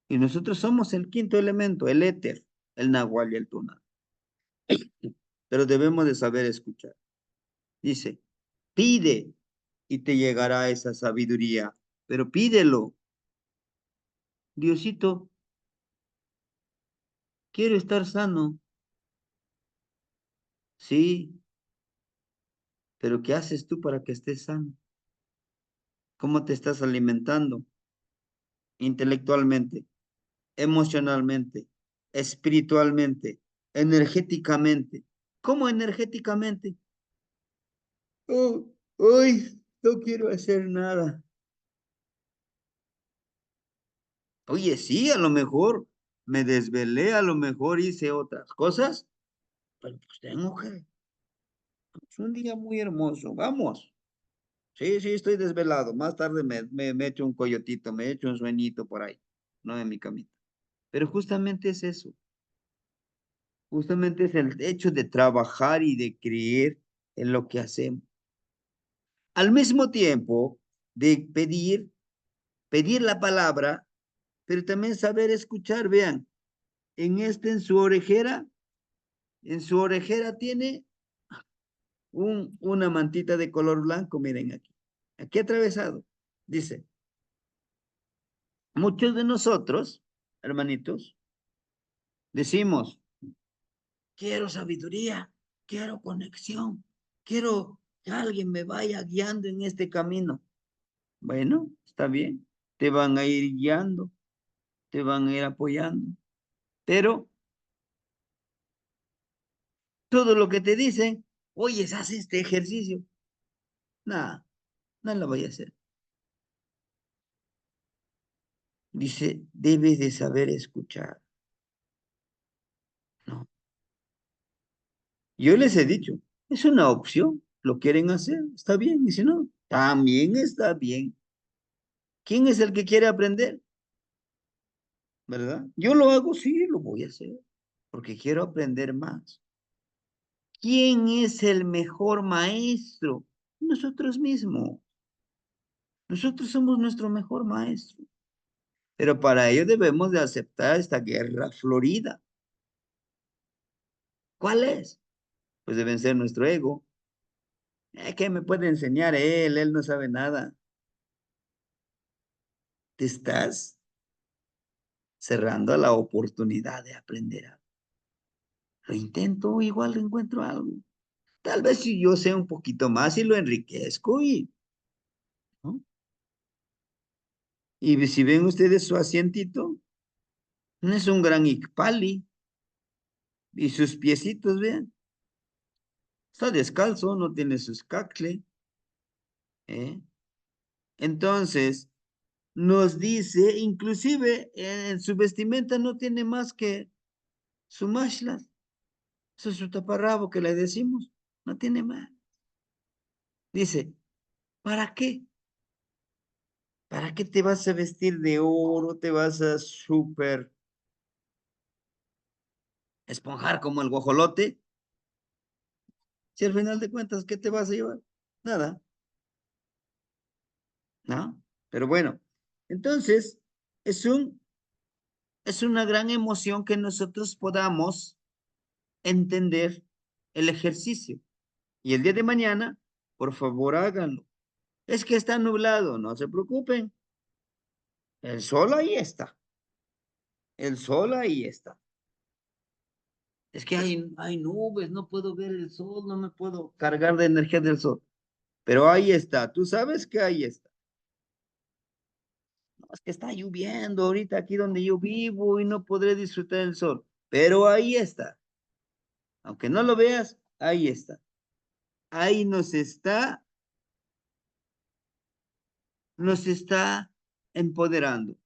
Y nosotros somos el quinto elemento, el éter, el nahual y el tunal. pero debemos de saber escuchar. Dice, pide y te llegará esa sabiduría, pero pídelo. Diosito, quiero estar sano. Sí, pero ¿qué haces tú para que estés sano? ¿Cómo te estás alimentando? Intelectualmente, emocionalmente, espiritualmente, energéticamente. ¿Cómo energéticamente? Oh, hoy no quiero hacer nada. Oye, sí, a lo mejor me desvelé, a lo mejor hice otras cosas, pero pues tengo que. Es un día muy hermoso, vamos. Sí, sí, estoy desvelado. Más tarde me echo un coyotito, me echo un sueñito por ahí, no en mi camita. Pero justamente es eso, justamente es el hecho de trabajar y de creer en lo que hacemos. Al mismo tiempo de pedir la palabra, pero también saber escuchar, vean, en su orejera tiene una mantita de color blanco, miren aquí atravesado. Dice, muchos de nosotros, hermanitos, decimos, quiero sabiduría, quiero conexión, quiero que alguien me vaya guiando en este camino. Bueno, está bien, te van a ir guiando, te van a ir apoyando, pero todo lo que te dicen, oye, haz este ejercicio, nada, no lo voy a hacer. Dice, debes de saber escuchar. No, yo les he dicho, es una opción, lo quieren hacer, está bien, y si no, también está bien. ¿Quién es el que quiere aprender? ¿Verdad? Yo lo hago, sí, lo voy a hacer, porque quiero aprender más. ¿Quién es el mejor maestro? Nosotros mismos. Nosotros somos nuestro mejor maestro. Pero para ello debemos de aceptar esta guerra florida. ¿Cuál es? Pues deben ser nuestro ego. ¿Qué me puede enseñar él? Él no sabe nada. Te estás cerrando a la oportunidad de aprender algo. Lo intento, igual encuentro algo. Tal vez si yo sé un poquito más y lo enriquezco ¿no? Y si ven ustedes su asientito, no es un gran Icpali. Y sus piecitos, vean, está descalzo, no tiene sus cacle. ¿Eh? Entonces, nos dice, inclusive en su vestimenta no tiene más que su mashlas, eso es su taparrabo que le decimos, no tiene más. Dice, ¿para qué? ¿Para qué te vas a vestir de oro? ¿Te vas a súper esponjar como el guajolote? Si al final de cuentas, ¿qué te vas a llevar? Nada, ¿no? Pero bueno, entonces es es una gran emoción que nosotros podamos entender el ejercicio. Y el día de mañana, por favor, háganlo. Es que está nublado, no se preocupen. El sol ahí está. El sol ahí está. Es que hay nubes, no puedo ver el sol, no me puedo cargar de energía del sol. Pero ahí está, tú sabes que ahí está. No, es que está lloviendo ahorita aquí donde yo vivo y no podré disfrutar del sol. Pero ahí está. Aunque no lo veas, ahí está. Ahí nos está empoderando.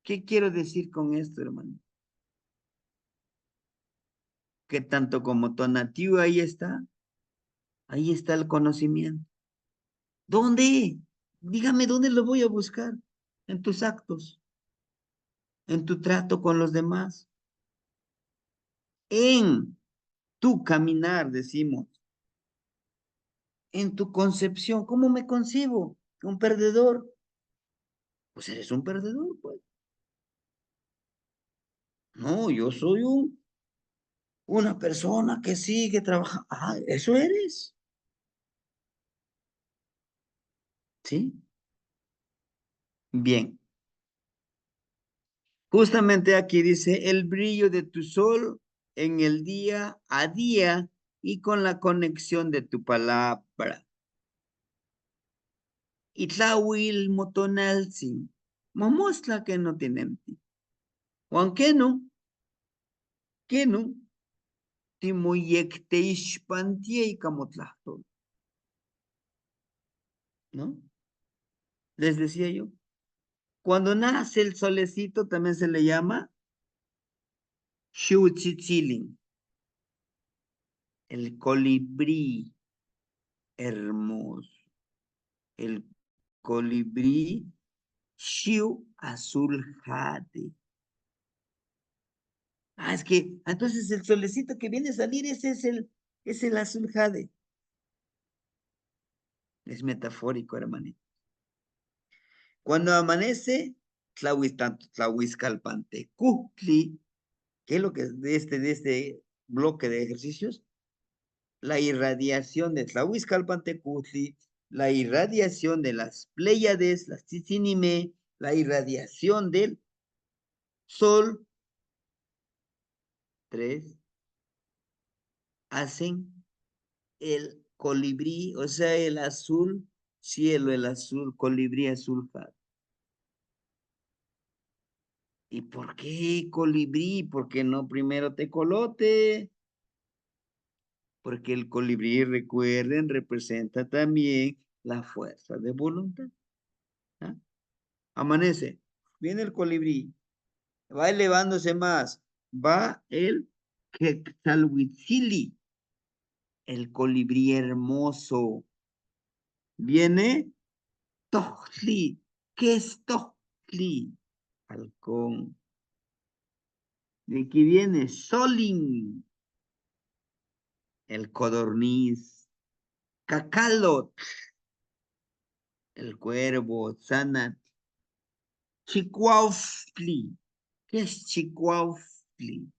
¿Qué quiero decir con esto, hermano? Que tanto como Tonatiuh ahí está el conocimiento. ¿Dónde? Dígame dónde lo voy a buscar. En tus actos, en tu trato con los demás, en tu caminar, decimos, en tu concepción. ¿Cómo me concibo? ¿Un perdedor? Pues eres un perdedor, pues. No, yo soy un Una persona que sigue trabajando. Ah, eso eres. ¿Sí? Bien. Justamente aquí dice el brillo de tu sol en el día a día y con la conexión de tu palabra. Itlawil motonalsin. Momosla que no tienen. Juan que no, timoyecte ishpantie y camotlastol, ¿no? Les decía yo, cuando nace el solecito también se le llama Xiuchichilin, el colibrí hermoso, el colibrí Xiu azul jade. Ah, es que entonces el solecito que viene a salir, ese es el azul jade. Es metafórico, hermanito. Cuando amanece, Tlahuizcalpantecutli, ¿qué es lo que es de este bloque de ejercicios? La irradiación de Tlahuizcalpantecutli, la irradiación de las Pléyades, las Tzitzínime, la irradiación del Sol, tres, hacen el colibrí, o sea, el azul cielo, el azul, colibrí azul. ¿Y por qué colibrí? ¿Por qué no primero tecolote? Porque el colibrí, recuerden, representa también la fuerza de voluntad. ¿Ah? Amanece, viene el colibrí, va elevándose más, va el Quetzalhuitzili, el colibrí hermoso. Viene Tojli, ¿qué es Tojli? Halcón. De aquí viene Solin, el codorniz. Cacalot, el cuervo. Sanat, Chicuaufli. ¿Qué es Chicuaufli?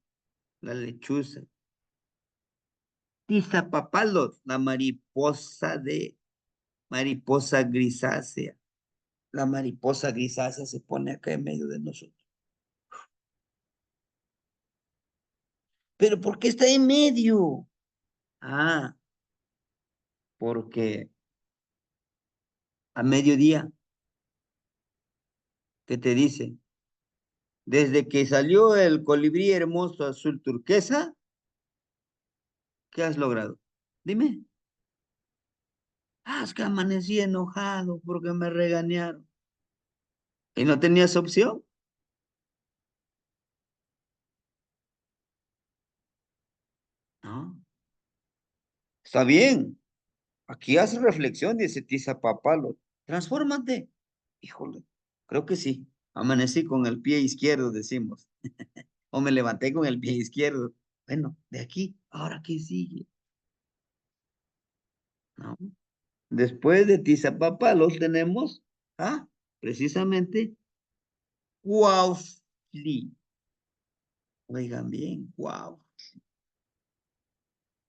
La lechuza. Tizapapalot, la mariposa grisácea. La mariposa grisácea se pone acá en medio de nosotros. ¿Pero por qué está en medio? Ah, porque a mediodía, ¿qué te dice? Desde que salió el colibrí hermoso azul turquesa, ¿qué has logrado? Dime. Ah, es que amanecí enojado porque me regañaron. ¿Y no tenías opción? No. Está bien. Aquí hace reflexión, dice Tiza Papalo. Transfórmate. Híjole, creo que sí. Amanecí con el pie izquierdo, decimos. O me levanté con el pie izquierdo. Bueno, de aquí, ahora qué sigue, ¿no? Después de Tizapapalos tenemos, ah, precisamente, Cuaufli. Oigan bien, wow.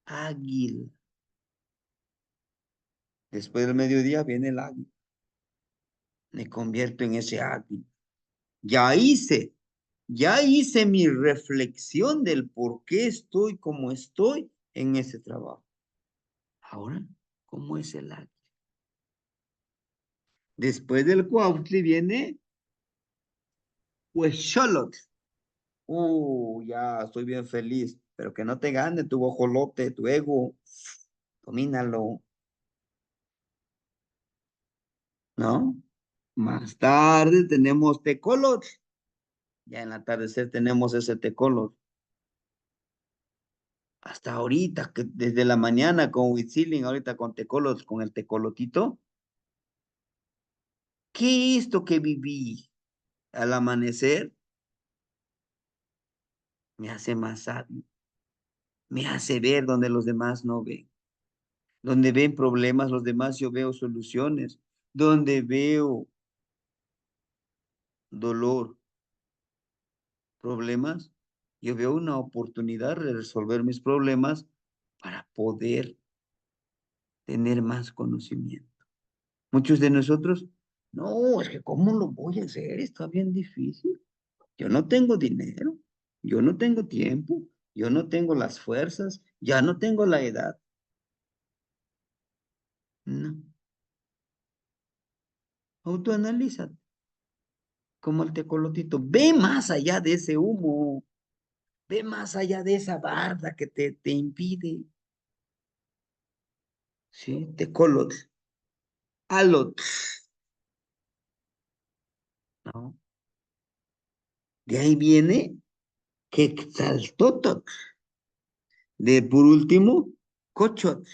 Águila. Después del mediodía viene el águila. Me convierto en ese águila. Ya hice, ya hice mi reflexión del por qué estoy como estoy en ese trabajo. Ahora, ¿cómo es el águila? Después del Cuautli viene Huexolotl. Ya estoy bien feliz, pero que no te gane tu ojolote, tu ego. Domínalo, ¿no? Más tarde tenemos Tecolotl. Ya en el atardecer tenemos ese Tecolotl. Hasta ahorita, que desde la mañana con Huitzilin, ahorita con Tecolotl, con el Tecolotito. ¿Qué es esto que viví al amanecer? Me hace más sabio, me hace ver donde los demás no ven. Donde ven problemas, los demás yo veo soluciones. Donde veo dolor, problemas, Yo veo una oportunidad de resolver mis problemas para poder tener más conocimiento. Muchos de nosotros, no, es que ¿cómo lo voy a hacer? Está bien difícil. Yo no tengo dinero, yo no tengo tiempo, yo no tengo las fuerzas, ya no tengo la edad. No, autoanalízate como el tecolotito. Ve más allá de ese humo, ve más allá de esa barda que te impide. ¿Sí? Tecolot, alot, ¿no? De ahí viene Quetzaltótoc. De por último, Cochot.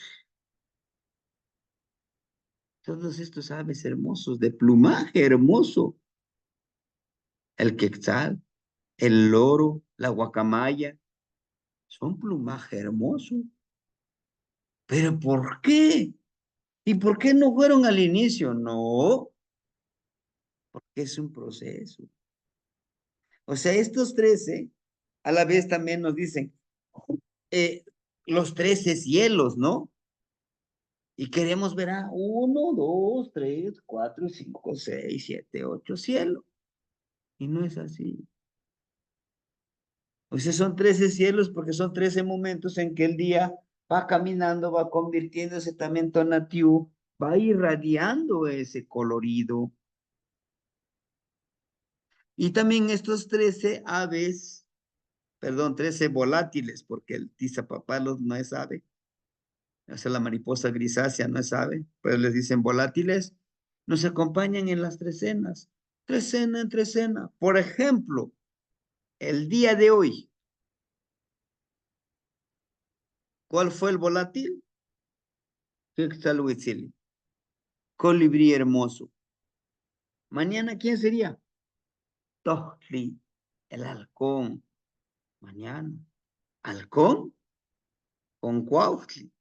Todos estos aves hermosos, de plumaje hermoso. El quetzal, el loro, la guacamaya, son plumaje hermoso. ¿Pero por qué? ¿Y por qué no fueron al inicio? No, porque es un proceso. O sea, estos 13, a la vez también nos dicen, eh, los 13 cielos, ¿no? Y queremos ver a 1, 2, 3, 4, 5, 6, 7, 8 cielos. Y no es así. O sea, son 13 cielos porque son 13 momentos en que el día va caminando, va convirtiéndose también en tonatiuh, va irradiando ese colorido. Y también estos 13 aves, perdón, 13 volátiles, porque el tizapapalos no es ave, o sea, la mariposa grisácea no es ave, pero les dicen volátiles, nos acompañan en las trecenas, trecena en trecena. Por ejemplo, el día de hoy, ¿cuál fue el volátil? Quetzalhuitzili, colibrí hermoso. Mañana, ¿quién sería? Tohtli, el halcón. Mañana, halcón con Cuautli.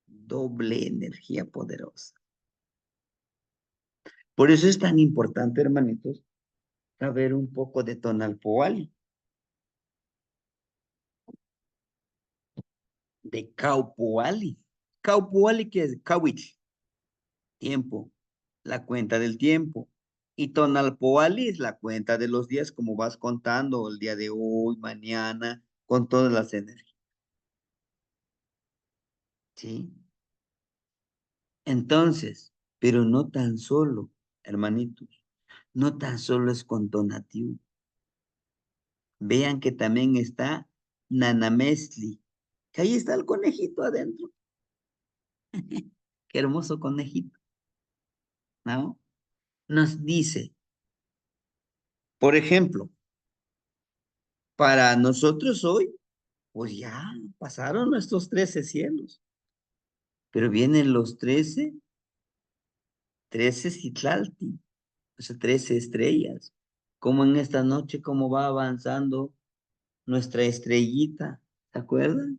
Doble energía poderosa. Por eso es tan importante, hermanitos, saber un poco de Tonalpoali, de Caupoali. Caupoali, que es Cauitl, tiempo, la cuenta del tiempo. Y Tonalpoali es la cuenta de los días, como vas contando el día de hoy, mañana, con todas las energías. ¿Sí? Entonces, pero no tan solo, hermanitos, no tan solo es con Tonatiuh. Vean que también está Nanamesli, que ahí está el conejito adentro. Qué hermoso conejito, ¿no? Nos dice, por ejemplo, para nosotros hoy, pues ya pasaron nuestros 13 cielos, pero vienen los 13 Citlalti, o sea, 13 estrellas. Como en esta noche, cómo va avanzando nuestra estrellita, ¿se acuerdan?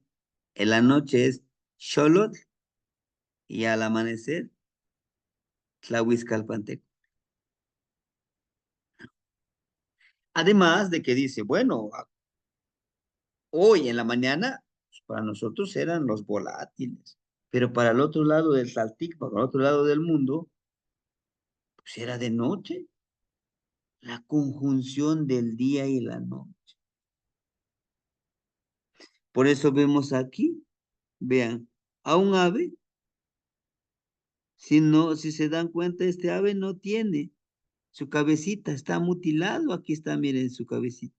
En la noche es Xolotl y al amanecer Tlahuizcalpanteco. Además de que dice, bueno, hoy en la mañana, pues, para nosotros eran los volátiles, pero para el otro lado del Saltic, para el otro lado del mundo, pues era de noche, la conjunción del día y la noche. Por eso vemos aquí, vean, a un ave, si no, si se dan cuenta, este ave no tiene su cabecita, está mutilado, aquí está, miren su cabecita.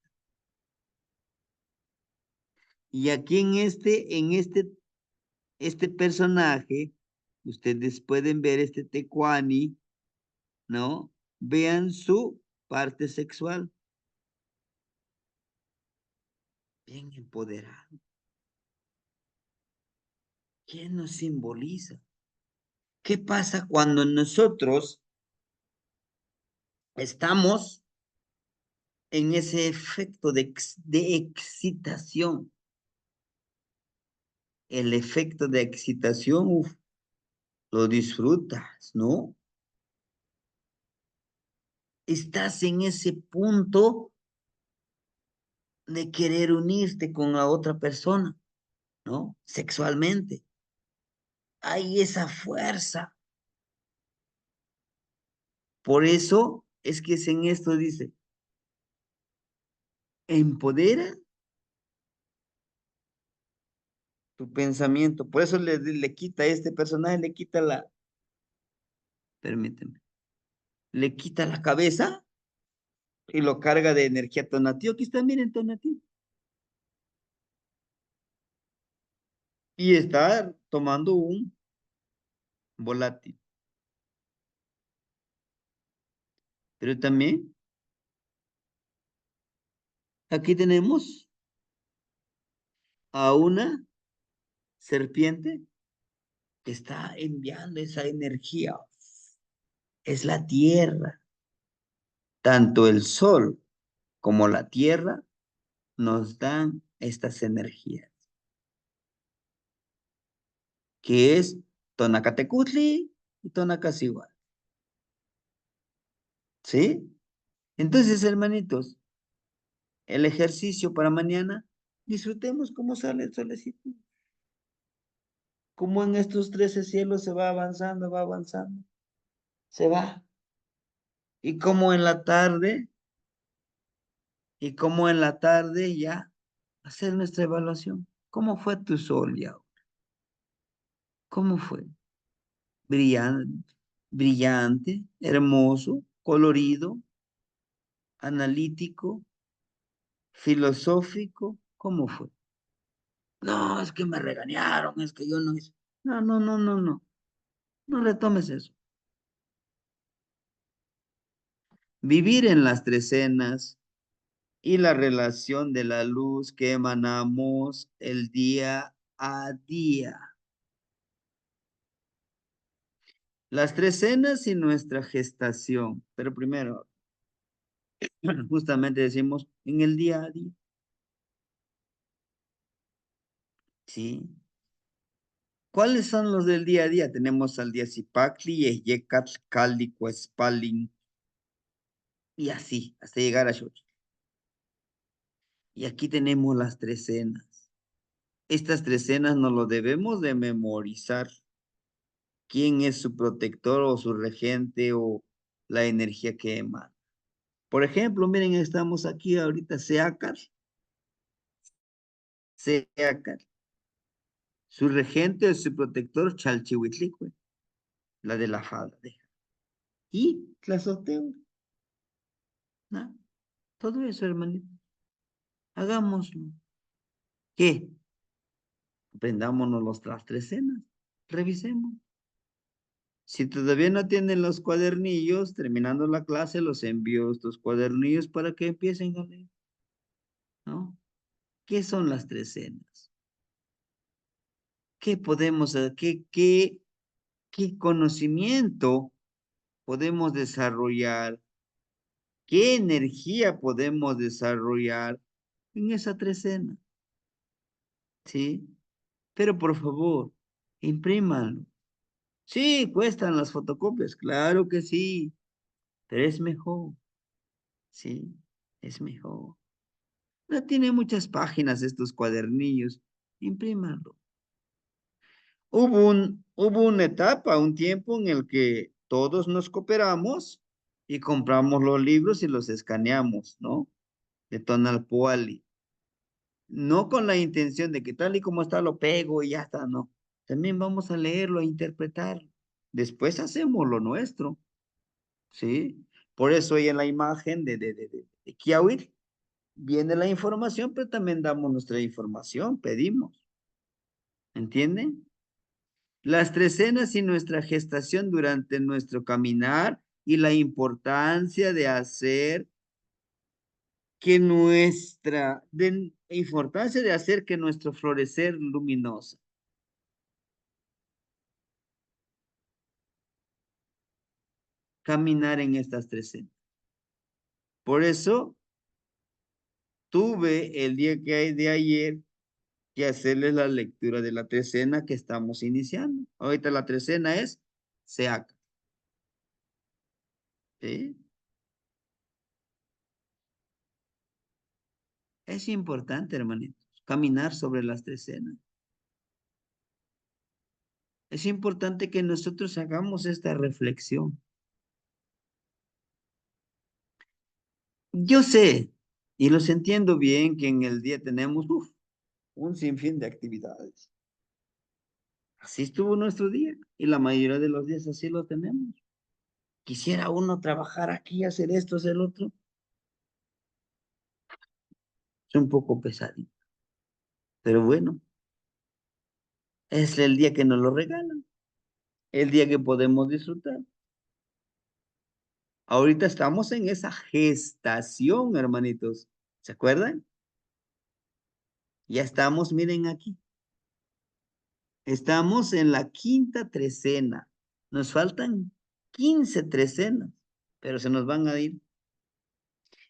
Y aquí este personaje, ustedes pueden ver este tecuani, ¿no? Vean su parte sexual, bien empoderado. ¿Quién nos simboliza? ¿Qué pasa cuando nosotros estamos en ese efecto de excitación? El efecto de excitación, uf, lo disfrutas, ¿no? Estás en ese punto de querer unirte con la otra persona, ¿no? Sexualmente. Hay esa fuerza. Por eso es que en esto dice, empodera tu pensamiento. Por eso le quita a este personaje, le quita permíteme, le quita la cabeza y lo carga de energía tonativo. Aquí está, miren, tonativo. Y está tomando un volátil. Pero también aquí tenemos a una serpiente que está enviando esa energía. Es la tierra. Tanto el sol como la tierra nos dan estas energías, que es Tonacatecutli y Tonacasihuatl. ¿Sí? Entonces, hermanitos, el ejercicio para mañana, disfrutemos cómo sale el solecito, cómo en estos 13 cielos se va avanzando, se va. Y cómo en la tarde, y cómo en la tarde ya hacer nuestra evaluación. ¿Cómo fue tu sol ya? ¿Cómo fue? Brillante, brillante, hermoso, colorido, analítico, filosófico, ¿cómo fue? No, es que me regañaron, es que yo no hice. No, no, no, no, no. No retomes eso. Vivir en las trecenas y la relación de la luz que emanamos el día a día. Las trecenas y nuestra gestación. Pero primero, justamente decimos en el día a día. ¿Sí? ¿Cuáles son los del día a día? Tenemos al día Zipacli, Yecatl, Cali, Cuespalin, y así, hasta llegar a Xochitl. Y aquí tenemos las trecenas. Estas trecenas nos lo debemos de memorizar. ¿Quién es su protector o su regente o la energía que emana? Por ejemplo, miren, estamos aquí ahorita, Seacar, Seacar. Su regente o su protector, Chalchihuitlicue, la de la falda. Y Tlazoteu, ¿no? Todo eso, hermanito. Hagámoslo. ¿Qué? Aprendámonos las trecenas. Revisemos. Si todavía no tienen los cuadernillos, terminando la clase, los envío estos cuadernillos para que empiecen a leer, ¿no? ¿Qué son las trecenas? ¿Qué podemos, qué conocimiento podemos desarrollar? ¿Qué energía podemos desarrollar en esa trecena? ¿Sí? Pero por favor, imprímanlo. Sí, cuestan las fotocopias, claro que sí, pero es mejor, sí, es mejor. No tiene muchas páginas estos cuadernillos, imprímanlo. Hubo una etapa, un tiempo en el que todos nos cooperamos y compramos los libros y los escaneamos, ¿no? De Tonalpoali. No con la intención de que tal y como está lo pego y ya está, no. También vamos a leerlo, a interpretarlo. Después hacemos lo nuestro, ¿sí? Por eso hoy en la imagen de Kiawit viene la información, pero también damos nuestra información, pedimos. ¿Entienden? Las trecenas y nuestra gestación durante nuestro caminar y la importancia de hacer que importancia de hacer que nuestro florecer luminoso. Caminar en estas trecenas. Por eso tuve el día que hay de ayer que hacerles la lectura de la trecena que estamos iniciando. Ahorita la trecena es Seaca. ¿Sí? Es importante, hermanitos, caminar sobre las tres cenas. Es importante que nosotros hagamos esta reflexión. Yo sé, y los entiendo bien, que en el día tenemos un sinfín de actividades. Así estuvo nuestro día, y la mayoría de los días así lo tenemos. Quisiera uno trabajar aquí, hacer esto, hacer lo otro. Es un poco pesadito, pero bueno, es el día que nos lo regalan, el día que podemos disfrutar. Ahorita estamos en esa gestación, hermanitos. ¿Se acuerdan? Ya estamos, miren aquí. Estamos en la quinta trecena. Nos faltan 15 trecenas, pero se nos van a ir.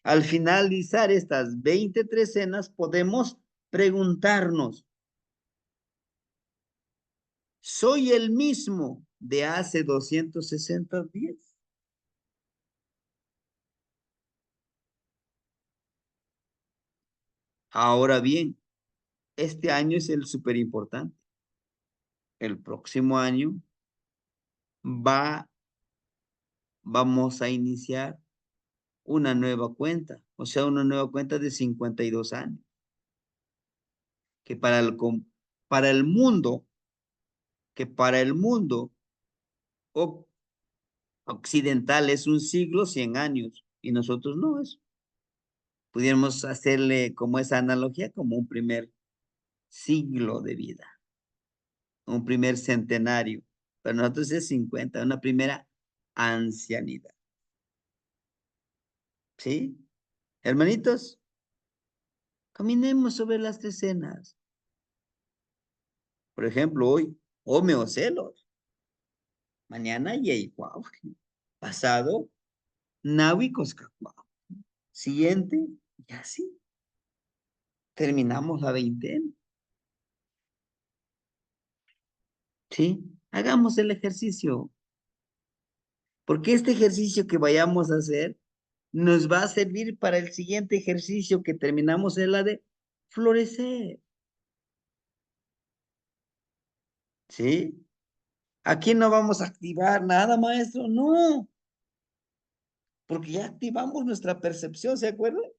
Al finalizar estas 20 trecenas, podemos preguntarnos, ¿soy el mismo de hace 260 días? Ahora bien, este año es el súper importante. El próximo año va, vamos a iniciar una nueva cuenta, o sea, una nueva cuenta de 52 años, que para el mundo, que para el mundo o- occidental es un siglo, 100 años, y nosotros no, eso. Pudiéramos hacerle como esa analogía, como un primer siglo de vida, un primer centenario. Para nosotros es 50, una primera ancianidad. ¿Sí? Hermanitos, caminemos sobre las tres cenas. Por ejemplo, hoy, Ome o celos. Mañana, Yeiguau. Pasado, Nahui Coscacuao. Siguiente, y así. Terminamos la veintena. ¿Sí? Hagamos el ejercicio. Porque este ejercicio que vayamos a hacer nos va a servir para el siguiente ejercicio que terminamos en la de florecer. ¿Sí? Aquí no vamos a activar nada, maestro. No, porque ya activamos nuestra percepción, ¿se acuerdan?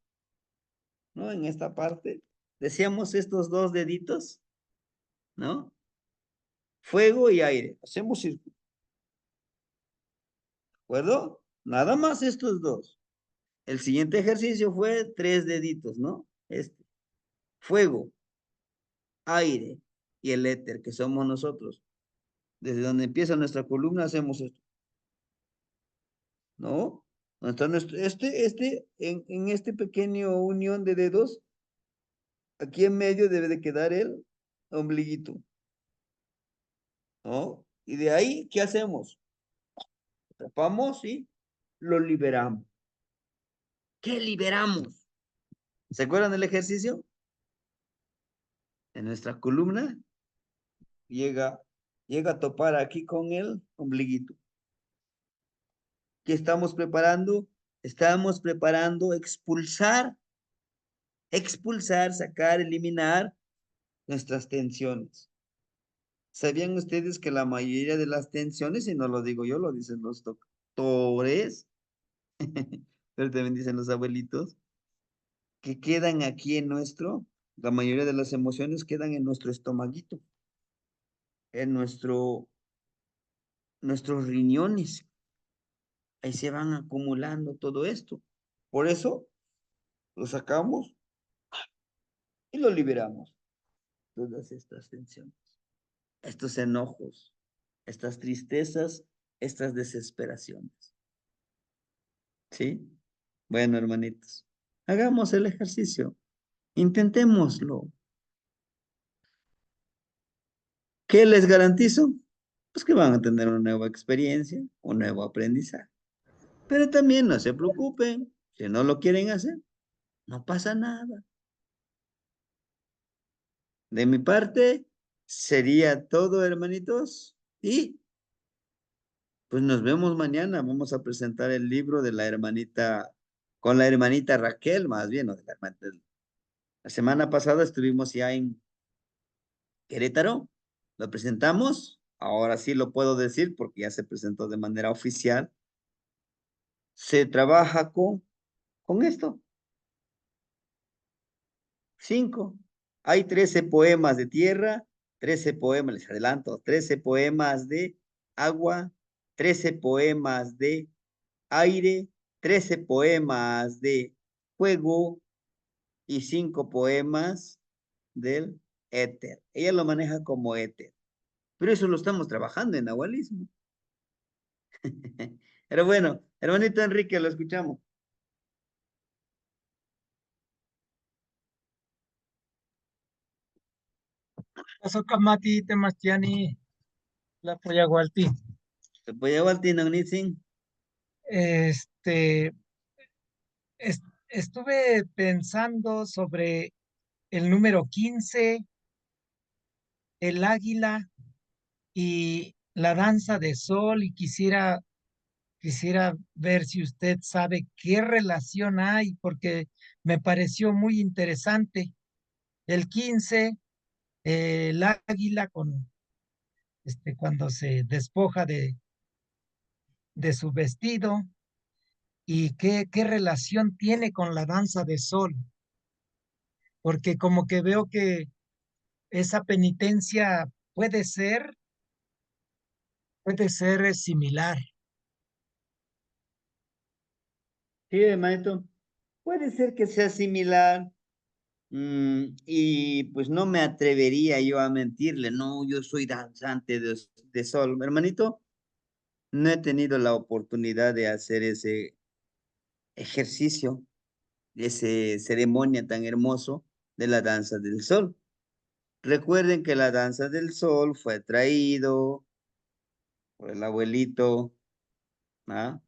¿No? En esta parte. Decíamos estos dos deditos, ¿no? Fuego y aire. Hacemos círculo. ¿De acuerdo? Nada más estos dos. El siguiente ejercicio fue tres deditos, ¿no? Este. Fuego, aire y el éter, que somos nosotros. Desde donde empieza nuestra columna hacemos esto, ¿no? ¿Dónde está en este pequeño unión de dedos, aquí en medio debe de quedar el ombliguito, ¿no? Y de ahí, ¿qué hacemos? Atrapamos y lo liberamos. ¿Qué liberamos? ¿Se acuerdan del ejercicio? En nuestra columna llega, llega a topar aquí con el ombliguito. ¿Qué estamos preparando? Estamos preparando expulsar, sacar, eliminar nuestras tensiones. ¿Sabían ustedes que la mayoría de las tensiones, y no lo digo yo, lo dicen los doctores, pero también dicen los abuelitos, que quedan aquí en la mayoría de las emociones quedan en nuestro estomaguito, en nuestros riñones. Ahí se van acumulando todo esto. Por eso lo sacamos y lo liberamos. Todas estas tensiones, estos enojos, estas tristezas, estas desesperaciones. ¿Sí? Bueno, hermanitos, hagamos el ejercicio. Intentémoslo. ¿Qué les garantizo? Pues que van a tener una nueva experiencia, un nuevo aprendizaje. Pero también no se preocupen, si no lo quieren hacer, no pasa nada. De mi parte, sería todo, hermanitos. Y pues nos vemos mañana. Vamos a presentar el libro de la hermanita, con la hermanita Raquel, más bien, o de la hermanita. La semana pasada estuvimos ya en Querétaro, lo presentamos, ahora sí lo puedo decir porque ya se presentó de manera oficial. Se trabaja con esto, 5. Hay 13 poemas de tierra, 13 poemas, les adelanto, 13 poemas de agua, 13 poemas de aire, 13 poemas de fuego y 5 poemas del éter. Ella lo maneja como éter, pero eso lo estamos trabajando en nahualismo. Pero bueno, hermanito Enrique, lo escuchamos. Pasó Kamati, Temastiani, la Poyagualti. Se puede llevar Tinonitzin. Este, estuve pensando sobre el número 15, el águila y la danza de sol, y quisiera ver si usted sabe qué relación hay, porque me pareció muy interesante. El 15, el águila cuando se despoja de su vestido, y qué relación tiene con la danza de sol, porque como que veo que esa penitencia puede ser similar. Sí, hermanito. Puede ser que sea similar. Y pues no me atrevería yo a mentirle. No, yo soy danzante de sol. Hermanito, no he tenido la oportunidad de hacer ese ejercicio, ese ceremonia tan hermoso de la danza del sol. Recuerden que la danza del sol fue traído por el abuelito, ¿ah?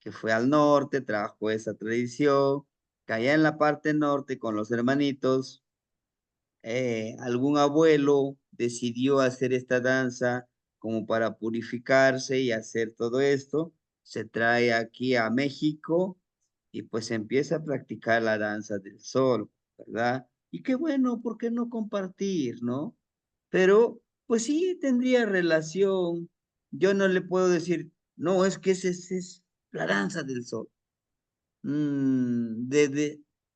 Que fue al norte, trajo esa tradición, que allá en la parte norte con los hermanitos, algún abuelo decidió hacer esta danza como para purificarse y hacer todo esto, se trae aquí a México y pues empieza a practicar la danza del sol, ¿verdad? Y qué bueno, ¿por qué no compartir, no? Pero pues sí tendría relación. Yo no le puedo decir, no, es que ese es la danza del sol.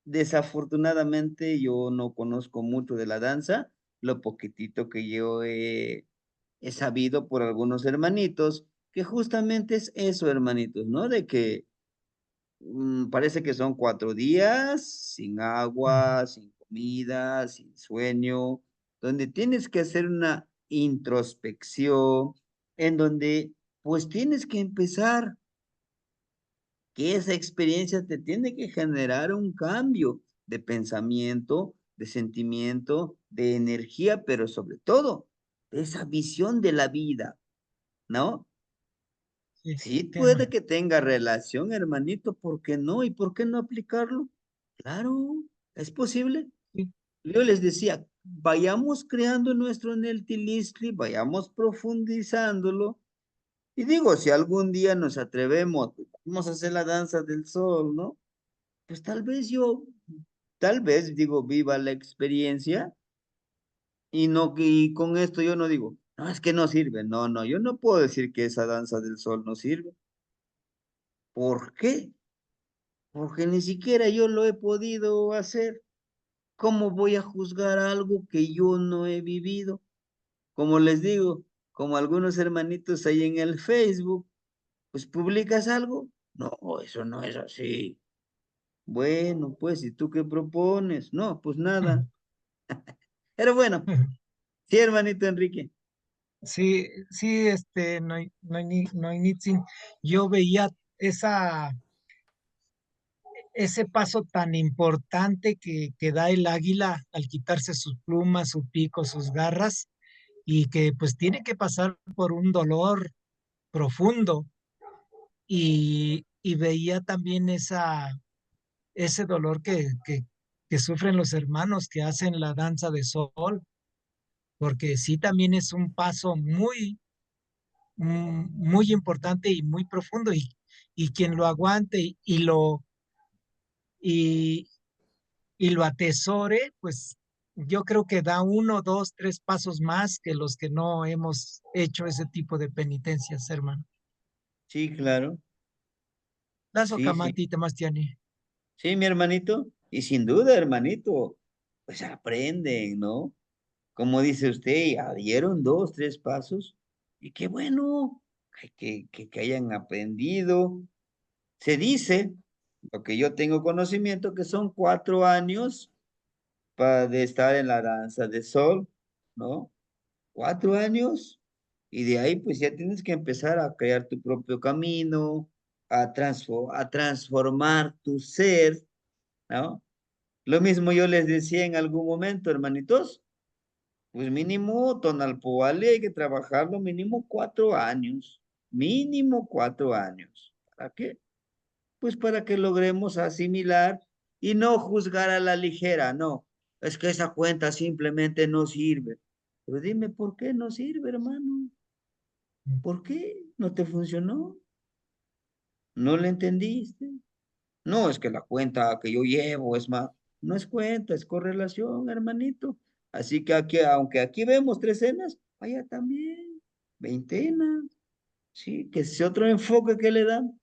Desafortunadamente yo no conozco mucho de la danza, lo poquitito que yo he sabido por algunos hermanitos, que justamente es eso, hermanitos, ¿no? De que parece que son 4 días sin Ujú. agua, sin comida, sin sueño, donde tienes que hacer una introspección, en donde pues tienes que empezar que esa experiencia te tiene que generar un cambio de pensamiento, de sentimiento, de energía, pero sobre todo de esa visión de la vida, ¿no? Sí, Sí entiendo. puede que tenga relación, hermanito, ¿por qué no? ¿Y por qué no aplicarlo? Claro, es posible. Sí. Yo les decía, vayamos creando nuestro Neltilistli, vayamos profundizándolo. Y digo, si algún día nos atrevemos, pues, vamos a hacer la danza del sol, ¿no? Pues tal vez digo, viva la experiencia y no, y con esto yo no digo, no, es que no sirve. No, no, yo no puedo decir que esa danza del sol no sirve. ¿Por qué? Porque ni siquiera yo lo he podido hacer. ¿Cómo voy a juzgar algo que yo no he vivido? Como les digo, como algunos hermanitos ahí en el Facebook, pues publicas algo. No, eso no es así. Bueno, pues, ¿y tú qué propones? No, pues nada. Pero bueno, sí, hermanito Enrique. Sí, sí, no hay Nitzin. Yo veía ese paso tan importante que da el águila al quitarse sus plumas, su pico, sus garras, y que pues tiene que pasar por un dolor profundo, y veía también ese dolor que sufren los hermanos que hacen la danza de sol, porque sí también es un paso muy importante y muy profundo, y quien lo aguante y y lo atesore, pues yo creo que da 1, 2, 3 pasos más que los que no hemos hecho ese tipo de penitencias, hermano. Sí, claro. Lazo Sí, sí. Kamati Temastiani. Sí, mi hermanito. Y sin duda, hermanito, pues aprenden, ¿no? Como dice usted, ya dieron 2, 3 pasos. Y qué bueno que hayan aprendido. Se dice, lo que yo tengo conocimiento, que son 4 años de estar en la danza de sol, ¿no? 4 años. Y de ahí pues ya tienes que empezar a crear tu propio camino, a transformar tu ser, ¿no? Lo mismo yo les decía en algún momento, hermanitos, pues mínimo Tonalpoale hay que trabajarlo mínimo 4 años, mínimo 4 años. ¿Para qué? Pues para que logremos asimilar y no juzgar a la ligera, no. Es que esa cuenta simplemente no sirve. Pero dime, ¿por qué no sirve, hermano? ¿Por qué no te funcionó? ¿No le entendiste? No, es que la cuenta que yo llevo es más, no es cuenta, es correlación, hermanito. Así que aquí, aunque aquí vemos trecenas, allá también, veintenas, sí, que es otro enfoque que le dan,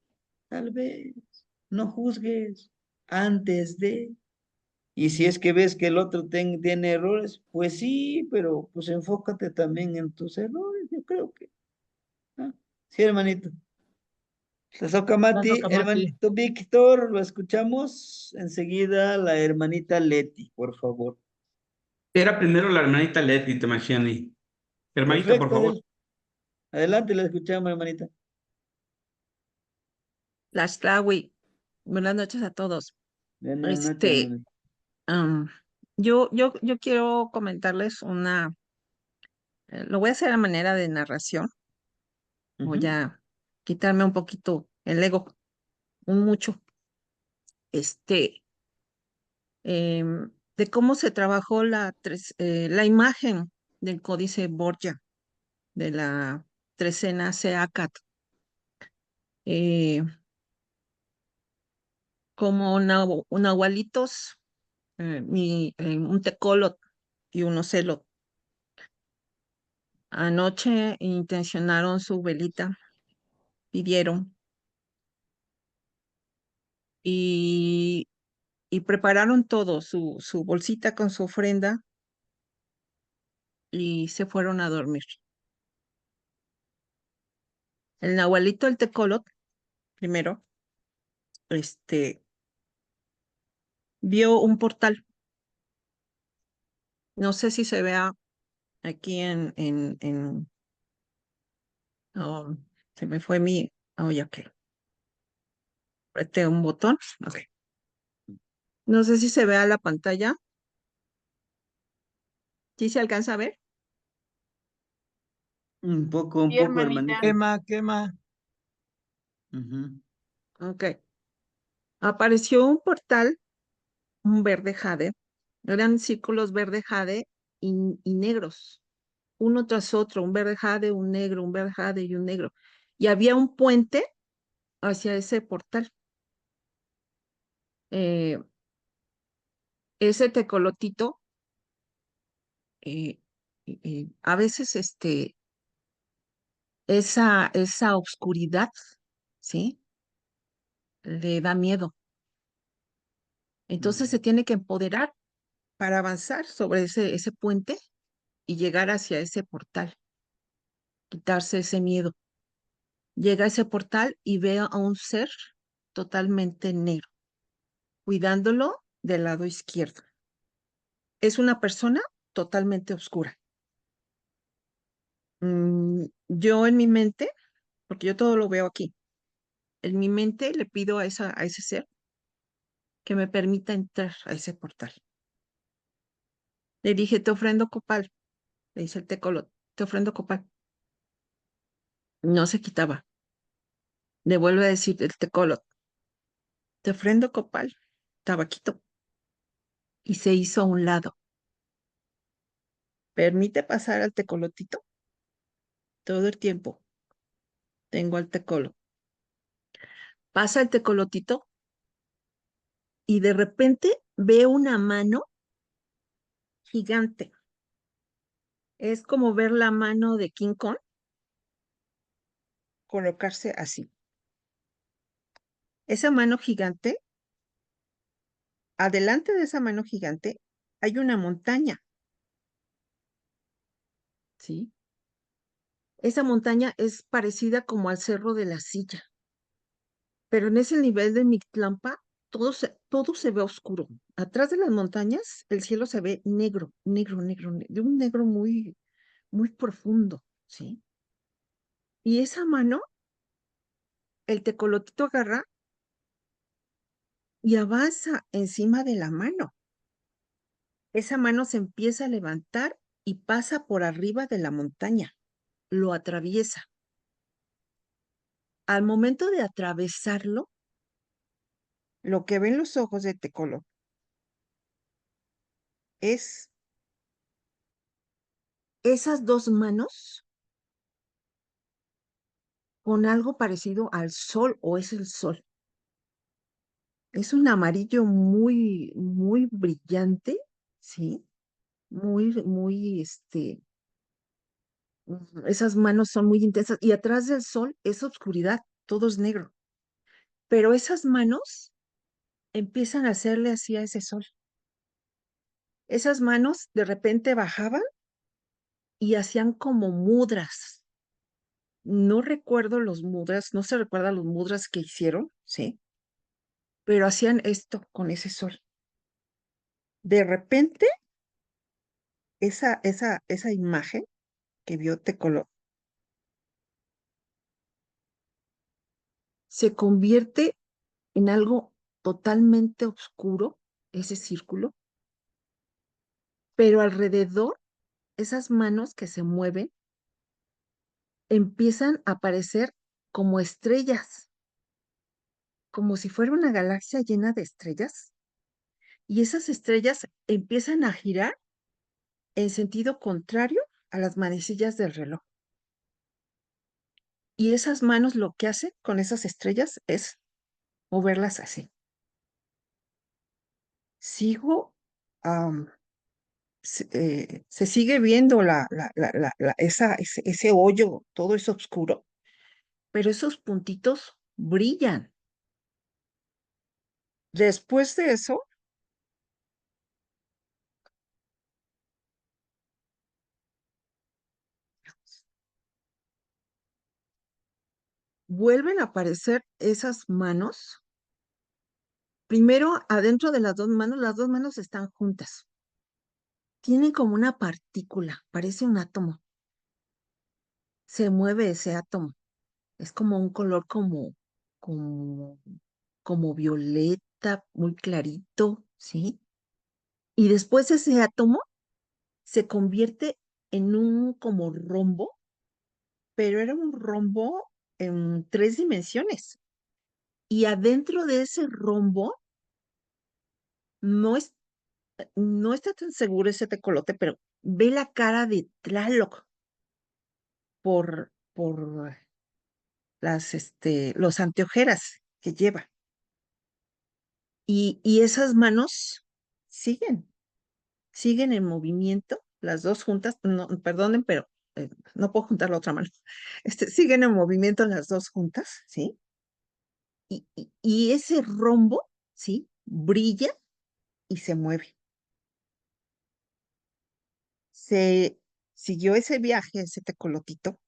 tal vez. No juzgues antes de, y si es que ves que el otro tiene errores, pues sí, pero pues enfócate también en tus errores, yo creo que. ¿Ah? Sí, hermanito. Lazo Mati, Kamati. hermanito Víctor, lo escuchamos. Enseguida la hermanita Leti, por favor. Era primero la hermanita Leti Tamagiani. Hermanita, por Perfecto, favor. adelante, la escuchamos, hermanita. Las Tlawi. Buenas noches a todos. Buenas noches, Este, hermanita. am, yo quiero comentarles lo voy a hacer a manera de narración. Voy Ujú. a quitarme un poquito el ego, un mucho, este, de cómo se trabajó la imagen del Códice Borgia de la trecena Seacat, como nahualitos, un tecolot y un ocelot. Anoche intencionaron su velita, pidieron y, y prepararon todo, su bolsita con su ofrenda y se fueron a dormir. El nahualito, el tecolot, primero, este, vio un portal. No sé si se vea aquí oh, se me fue ya que apreté un botón. Ok. No sé si se vea la pantalla. ¿Sí se alcanza a ver? Un Sí, poco, hermanita. hermanito. Quema. Ujú. Ok. Apareció un portal, un verde jade. Eran círculos verde jade y negros, uno tras otro, un verde jade, un negro, un verde jade y un negro. Y había un puente hacia ese portal. Eh, Ese tecolotito, eh, a veces esa oscuridad, ¿sí? Le da miedo. Entonces se tiene que empoderar para avanzar sobre ese puente y llegar hacia ese portal, quitarse ese miedo. Llega a ese portal y ve a un ser totalmente negro, cuidándolo del lado izquierdo. Es una persona totalmente oscura. Yo en mi mente, porque yo todo lo veo aquí, en mi mente le pido a ese ser que me permita entrar a ese portal. Le dije, te ofrendo copal, le dice el tecolot, te ofrendo copal. No se quitaba. Le vuelve a decir el tecolot, te ofrendo copal, tabaquito. Y se hizo a un lado. Permite pasar al tecolotito todo el tiempo. Tengo al tecolo. Pasa el tecolotito y de repente ve una mano gigante. Es como ver la mano de King Kong colocarse así. Esa mano gigante, adelante de esa mano gigante, hay una montaña, ¿sí? Esa montaña es parecida como al Cerro de la Silla, pero en ese nivel de Mictlampa todo se ve oscuro. Atrás de las montañas, el cielo se ve negro, negro, negro, de un negro muy, muy profundo, ¿sí? Y esa mano, el tecolotito agarra y avanza encima de la mano. Esa mano se empieza a levantar y pasa por arriba de la montaña, lo atraviesa. Al momento de atravesarlo, lo que ven los ojos de Tecolo es esas dos manos con algo parecido al sol o es el sol. Es un amarillo muy, muy brillante, ¿sí? Muy, muy, esas manos son muy intensas y atrás del sol es oscuridad, todo es negro. Pero esas manos empiezan a hacerle así a ese sol. Esas manos de repente bajaban y hacían como mudras. No recuerdo los mudras, no se recuerda los mudras que hicieron, ¿sí? Pero hacían esto con ese sol. De repente, esa imagen que vio Tecolo se convierte en algo totalmente oscuro, ese círculo, pero alrededor, esas manos que se mueven empiezan a aparecer como estrellas, como si fuera una galaxia llena de estrellas, y esas estrellas empiezan a girar en sentido contrario a las manecillas del reloj. Y esas manos lo que hacen con esas estrellas es moverlas así. Sigo, am, se sigue viendo ese hoyo, todo es oscuro, pero esos puntitos brillan. Después de eso, vuelven a aparecer esas manos. Primero, adentro de las dos manos están juntas. Tienen como una partícula, parece un átomo. Se mueve ese átomo. Es como un color como, como violeta, muy clarito, ¿sí? Y después ese átomo se convierte en un como rombo, pero era un rombo en 3 dimensiones. Y adentro de ese rombo no es, no está tan seguro ese tecolote, pero ve la cara de Tlaloc por los anteojeras que lleva. Y esas manos siguen, siguen en movimiento, las dos juntas, no, perdonen, pero no puedo juntar la otra mano. Siguen en movimiento las dos juntas, ¿sí? Y ese rombo, ¿sí? Brilla y se mueve. Se siguió ese viaje, ese tecolotito,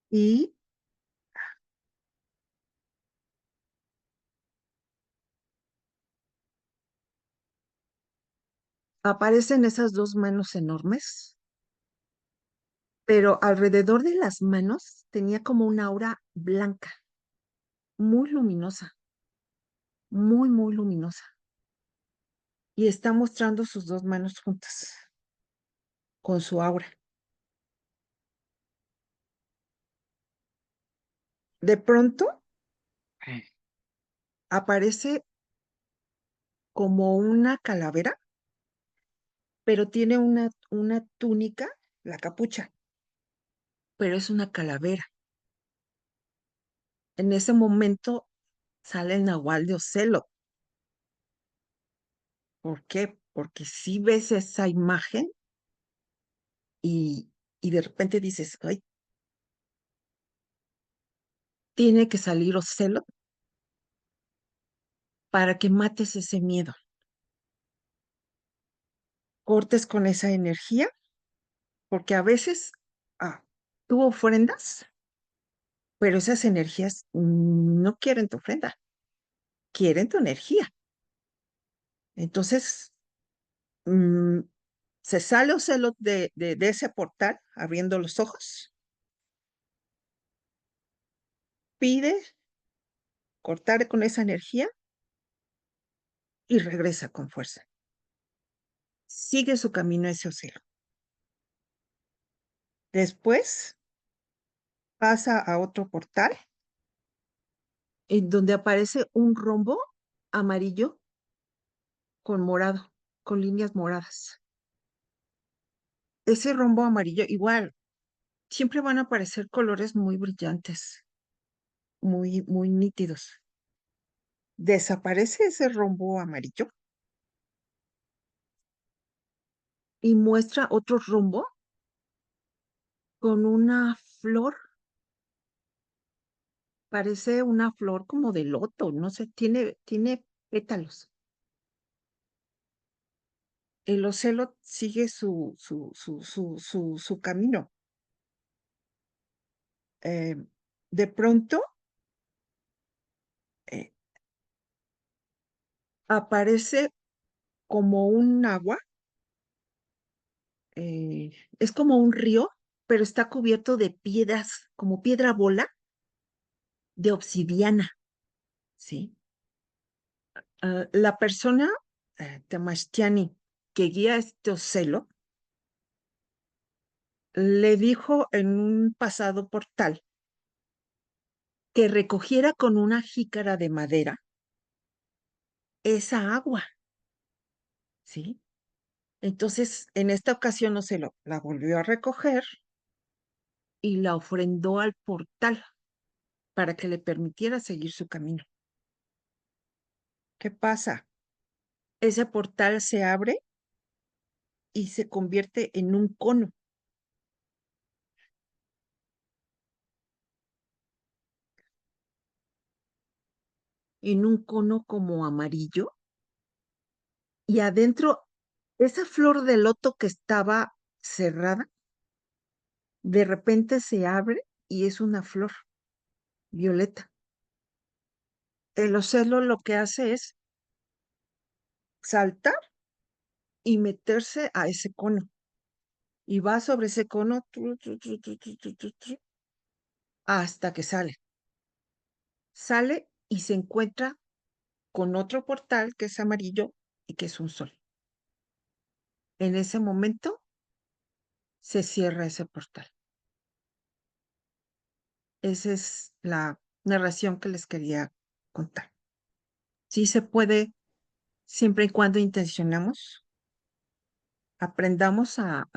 y aparecen esas dos manos enormes, pero alrededor de las manos tenía como una aura blanca, muy luminosa, muy, muy luminosa. Y está mostrando sus dos manos juntas, con su aura. De pronto aparece como una calavera, pero tiene una túnica, la capucha, pero es una calavera. En ese momento sale el nahual de Ocelo. ¿Por qué? Porque si ves esa imagen y de repente dices, ay, tiene que salir Ocelo para que mates ese miedo. Cortes con esa energía, porque a veces tú ofrendas, pero esas energías no quieren tu ofrenda, quieren tu energía. Entonces, se sale Ocelo de ese portal, abriendo los ojos, pide cortar con esa energía y regresa con fuerza. Sigue su camino ese Ocelo. Después pasa a otro portal en donde aparece un rombo amarillo con morado, con líneas moradas. Ese rombo amarillo, igual, siempre van a aparecer colores muy brillantes, muy nítidos. Desaparece ese rombo amarillo y muestra otro rombo con una flor, parece una flor como de loto, no sé, tiene pétalos. El ocelo sigue su camino. De pronto eh, aparece como un agua, es como un río, pero está cubierto de piedras, como piedra bola de obsidiana, ¿sí? La persona, Tamastiani, que guía este ocelo, le dijo en un pasado portal que recogiera con una jícara de madera esa agua, ¿sí? Entonces, en esta ocasión Ocelo la volvió a recoger y la ofrendó al portal para que le permitiera seguir su camino. ¿Qué pasa? Ese portal se abre y se convierte en un cono como amarillo, y adentro, esa flor de loto que estaba cerrada, de repente se abre y es una flor violeta. El ocelo lo que hace es saltar y meterse a ese cono. Y va sobre ese cono hasta que sale. Sale y se encuentra con otro portal que es amarillo y que es un sol. En ese momento se cierra ese portal. Esa es la narración que les quería contar. Sí se puede, siempre y cuando intencionamos, aprendamos a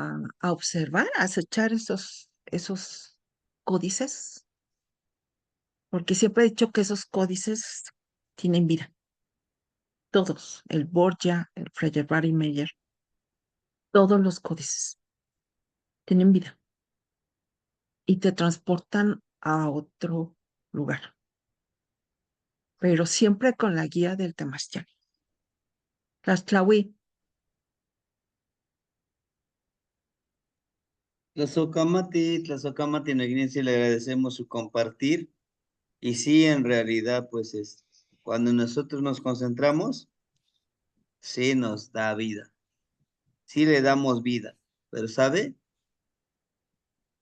observar, a acechar esos códices, porque siempre he dicho que esos códices tienen vida. Todos, el Borgia, el Frege Meyer, todos los códices tienen vida y te transportan a otro lugar, pero siempre con la guía del Temastiani. Tlaxtlahui. Tlazocamati, Ignacio, le agradecemos su compartir. Y sí, en realidad, pues es, cuando nosotros nos concentramos, sí nos da vida, sí le damos vida. Pero, ¿sabe?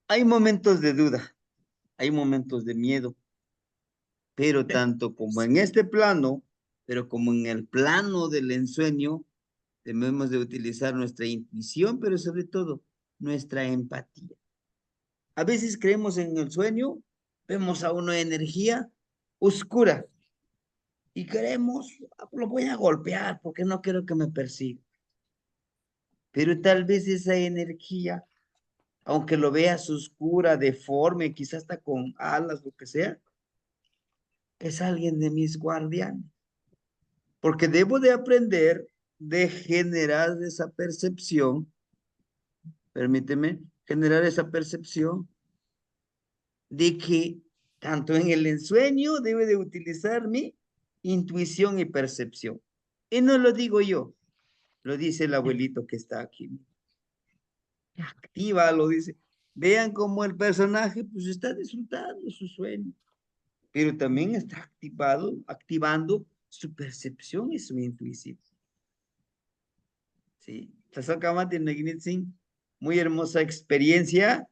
Hay momentos de duda, hay momentos de miedo, pero tanto como en este plano, pero como en el plano del ensueño, debemos de utilizar nuestra intuición, pero sobre todo nuestra empatía. A veces creemos en el sueño, vemos a una energía oscura y queremos, lo voy a golpear porque no quiero que me persiga. Pero tal vez esa energía, aunque lo veas oscura, deforme, quizás hasta con alas, lo que sea, es alguien de mis guardianes, porque debo de aprender de generar esa percepción, permíteme, generar esa percepción de que tanto en el ensueño debe de utilizar mi intuición y percepción. Y no lo digo yo, lo dice el abuelito que está aquí. Activa, lo dice. Vean cómo el personaje pues está disfrutando su sueño, pero también está activando su percepción y su intuición. Sí, muy hermosa experiencia.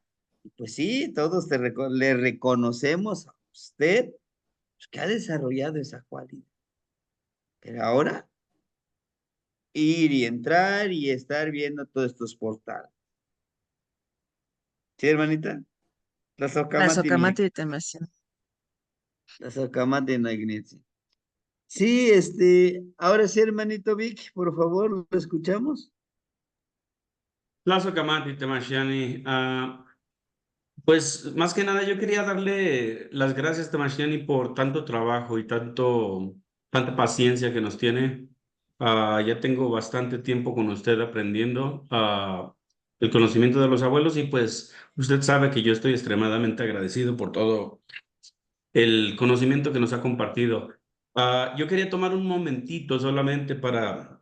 Pues sí, todos le reconocemos a usted pues, que ha desarrollado esa cualidad. Pero ahora, ir y entrar y estar viendo todos estos portales. ¿Sí, hermanita? La La socamati ni, socamate de Temasión. la socamati no ignici. Sí, ahora sí, hermanito Vic, por favor, lo escuchamos. Plazo Kamati Temashani. Pues más que nada yo quería darle las gracias a Temashani por tanto trabajo y tanta paciencia que nos tiene. Ya tengo bastante tiempo con usted aprendiendo el conocimiento de los abuelos y pues usted sabe que yo estoy extremadamente agradecido por todo el conocimiento que nos ha compartido. Yo quería tomar un momentito solamente para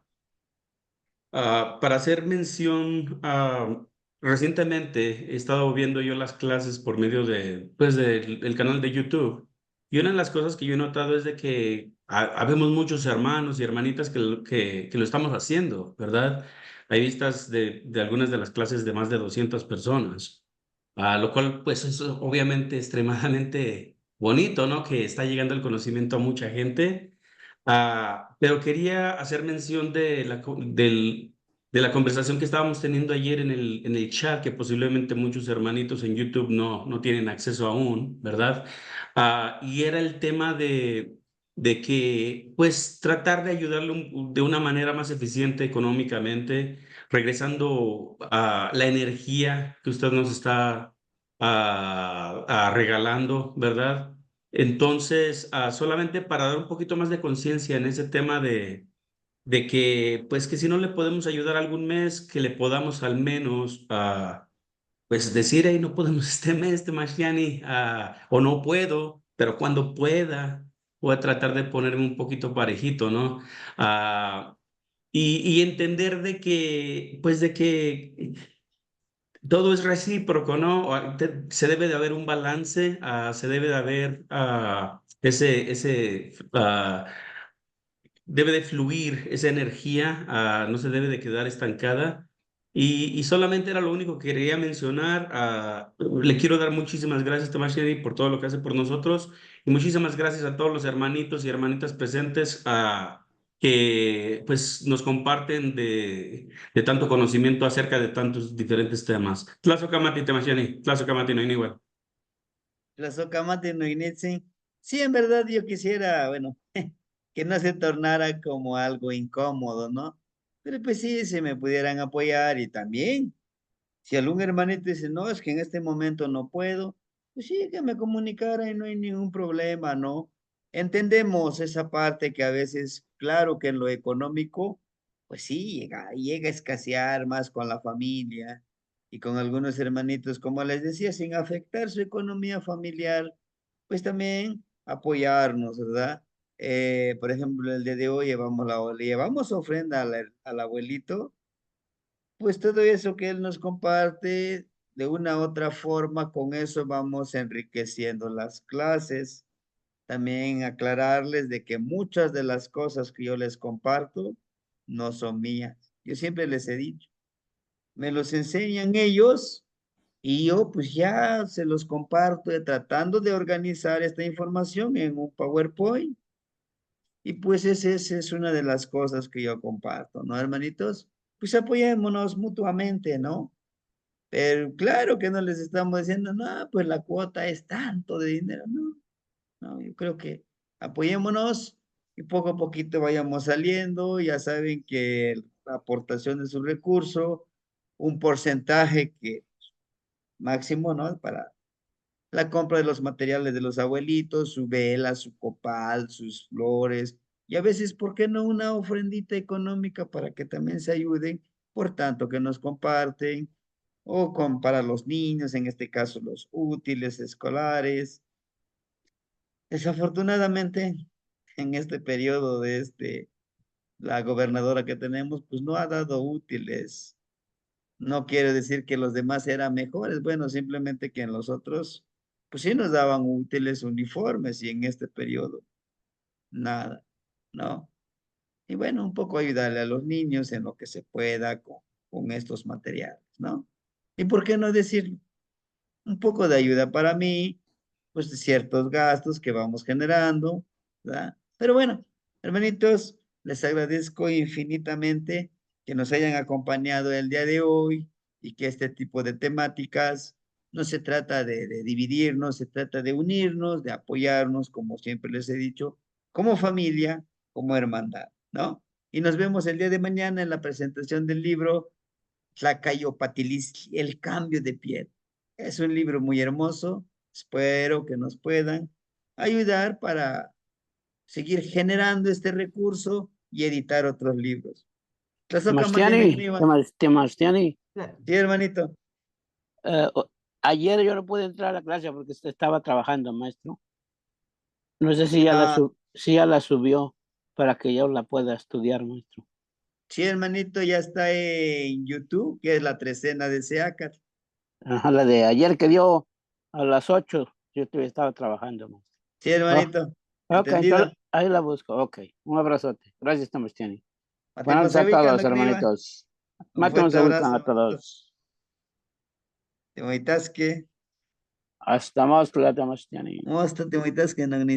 hacer mención, recientemente he estado viendo yo las clases por medio pues, del canal de YouTube. Y una de las cosas que yo he notado es de que habemos muchos hermanos y hermanitas que lo estamos haciendo, ¿verdad? Hay vistas de algunas de las clases de más de 200 personas, lo cual pues es obviamente extremadamente bonito, ¿no? Que está llegando el conocimiento a mucha gente. Pero quería hacer mención de la conversación que estábamos teniendo ayer en el chat, que posiblemente muchos hermanitos en YouTube no tienen acceso aún, ¿verdad? Y era el tema de que, pues, tratar de ayudarle de una manera más eficiente económicamente, regresando a la energía que usted nos está regalando, ¿verdad? Entonces, solamente para dar un poquito más de conciencia en ese tema de que, pues que si no le podemos ayudar algún mes, que le podamos al menos, pues decir, hey, no podemos este mes, Mashiani, o no puedo, pero cuando pueda, voy a tratar de ponerme un poquito parejito, ¿no? Y entender de que, pues de que todo es recíproco, ¿no? Se debe de haber un balance, se debe de haber debe de fluir esa energía, no se debe de quedar estancada. Y solamente era lo único que quería mencionar. Le quiero dar muchísimas gracias, Tomás Sherry, por todo lo que hace por nosotros. Y muchísimas gracias a todos los hermanitos y hermanitas presentes que pues nos comparten de tanto conocimiento acerca de tantos diferentes temas. Tlazo Kamati, Tomás Sherry. Tlazo Kamati, no hay igual. La socamati no ignici. Sí, en verdad yo quisiera, bueno, que no se tornara como algo incómodo, ¿no? Pero pues sí, si me pudieran apoyar y también, si algún hermanito dice, no, es que en este momento no puedo, pues sí, que me comunicara y no hay ningún problema, ¿no? Entendemos esa parte que a veces, claro que en lo económico, pues sí, llega a escasear más con la familia y con algunos hermanitos, como les decía, sin afectar su economía familiar, pues también apoyarnos, ¿verdad? Por ejemplo, el día de hoy le llevamos ofrenda al abuelito, pues todo eso que él nos comparte, de una u otra forma, con eso vamos enriqueciendo las clases. También aclararles de que muchas de las cosas que yo les comparto no son mías. Yo siempre les he dicho, me los enseñan ellos y yo pues ya se los comparto tratando de organizar esta información en un PowerPoint. Y pues esa es una de las cosas que yo comparto, ¿no, hermanitos? Pues apoyémonos mutuamente, ¿no? Pero claro que no les estamos diciendo, no, pues la cuota es tanto de dinero, no, no, yo creo que apoyémonos y poco a poquito vayamos saliendo, ya saben que la aportación de su recurso, un porcentaje que máximo, ¿no? la compra de los materiales de los abuelitos, su vela, su copal, sus flores, y a veces, ¿por qué no una ofrendita económica para que también se ayuden por tanto que nos comparten? O para los niños, en este caso los útiles escolares. Desafortunadamente, en este periodo de la gobernadora que tenemos, pues no ha dado útiles. No quiere decir que los demás eran mejores, bueno, simplemente que en los otros, pues sí nos daban útiles uniformes y en este periodo, nada, ¿no? Y bueno, un poco ayudarle a los niños en lo que se pueda con estos materiales, ¿no? ¿Y por qué no decirlo? Un poco de ayuda para mí, pues de ciertos gastos que vamos generando, ¿verdad? Pero bueno, hermanitos, les agradezco infinitamente que nos hayan acompañado el día de hoy y que este tipo de temáticas no se trata de dividirnos, se trata de unirnos, de apoyarnos, como siempre les he dicho, como familia, como hermandad, ¿no? Y nos vemos el día de mañana en la presentación del libro Tlacayopatiliski, El cambio de piel. Es un libro muy hermoso. Espero que nos puedan ayudar para seguir generando este recurso y editar otros libros. Temastiani, Sí, hermanito. ayer yo no pude entrar a la clase porque estaba trabajando, maestro. No sé si si ya la subió para que yo la pueda estudiar, maestro. Sí, hermanito, ya está en YouTube, que es la trecena de Seacat. Ajá, la de ayer que dio a las 8, yo estaba trabajando, maestro. Sí, hermanito. Ok, ¿Entendido? entonces ahí la busco. Ok, un abrazote. Gracias, Temastiani. Buenas Se noches a ubican, todos, hermanitos. un Mátanos fuerte a abrazo, a hermanito. todos. Te moitasque. Hasta más, Temastiani. Mosta te moitasque,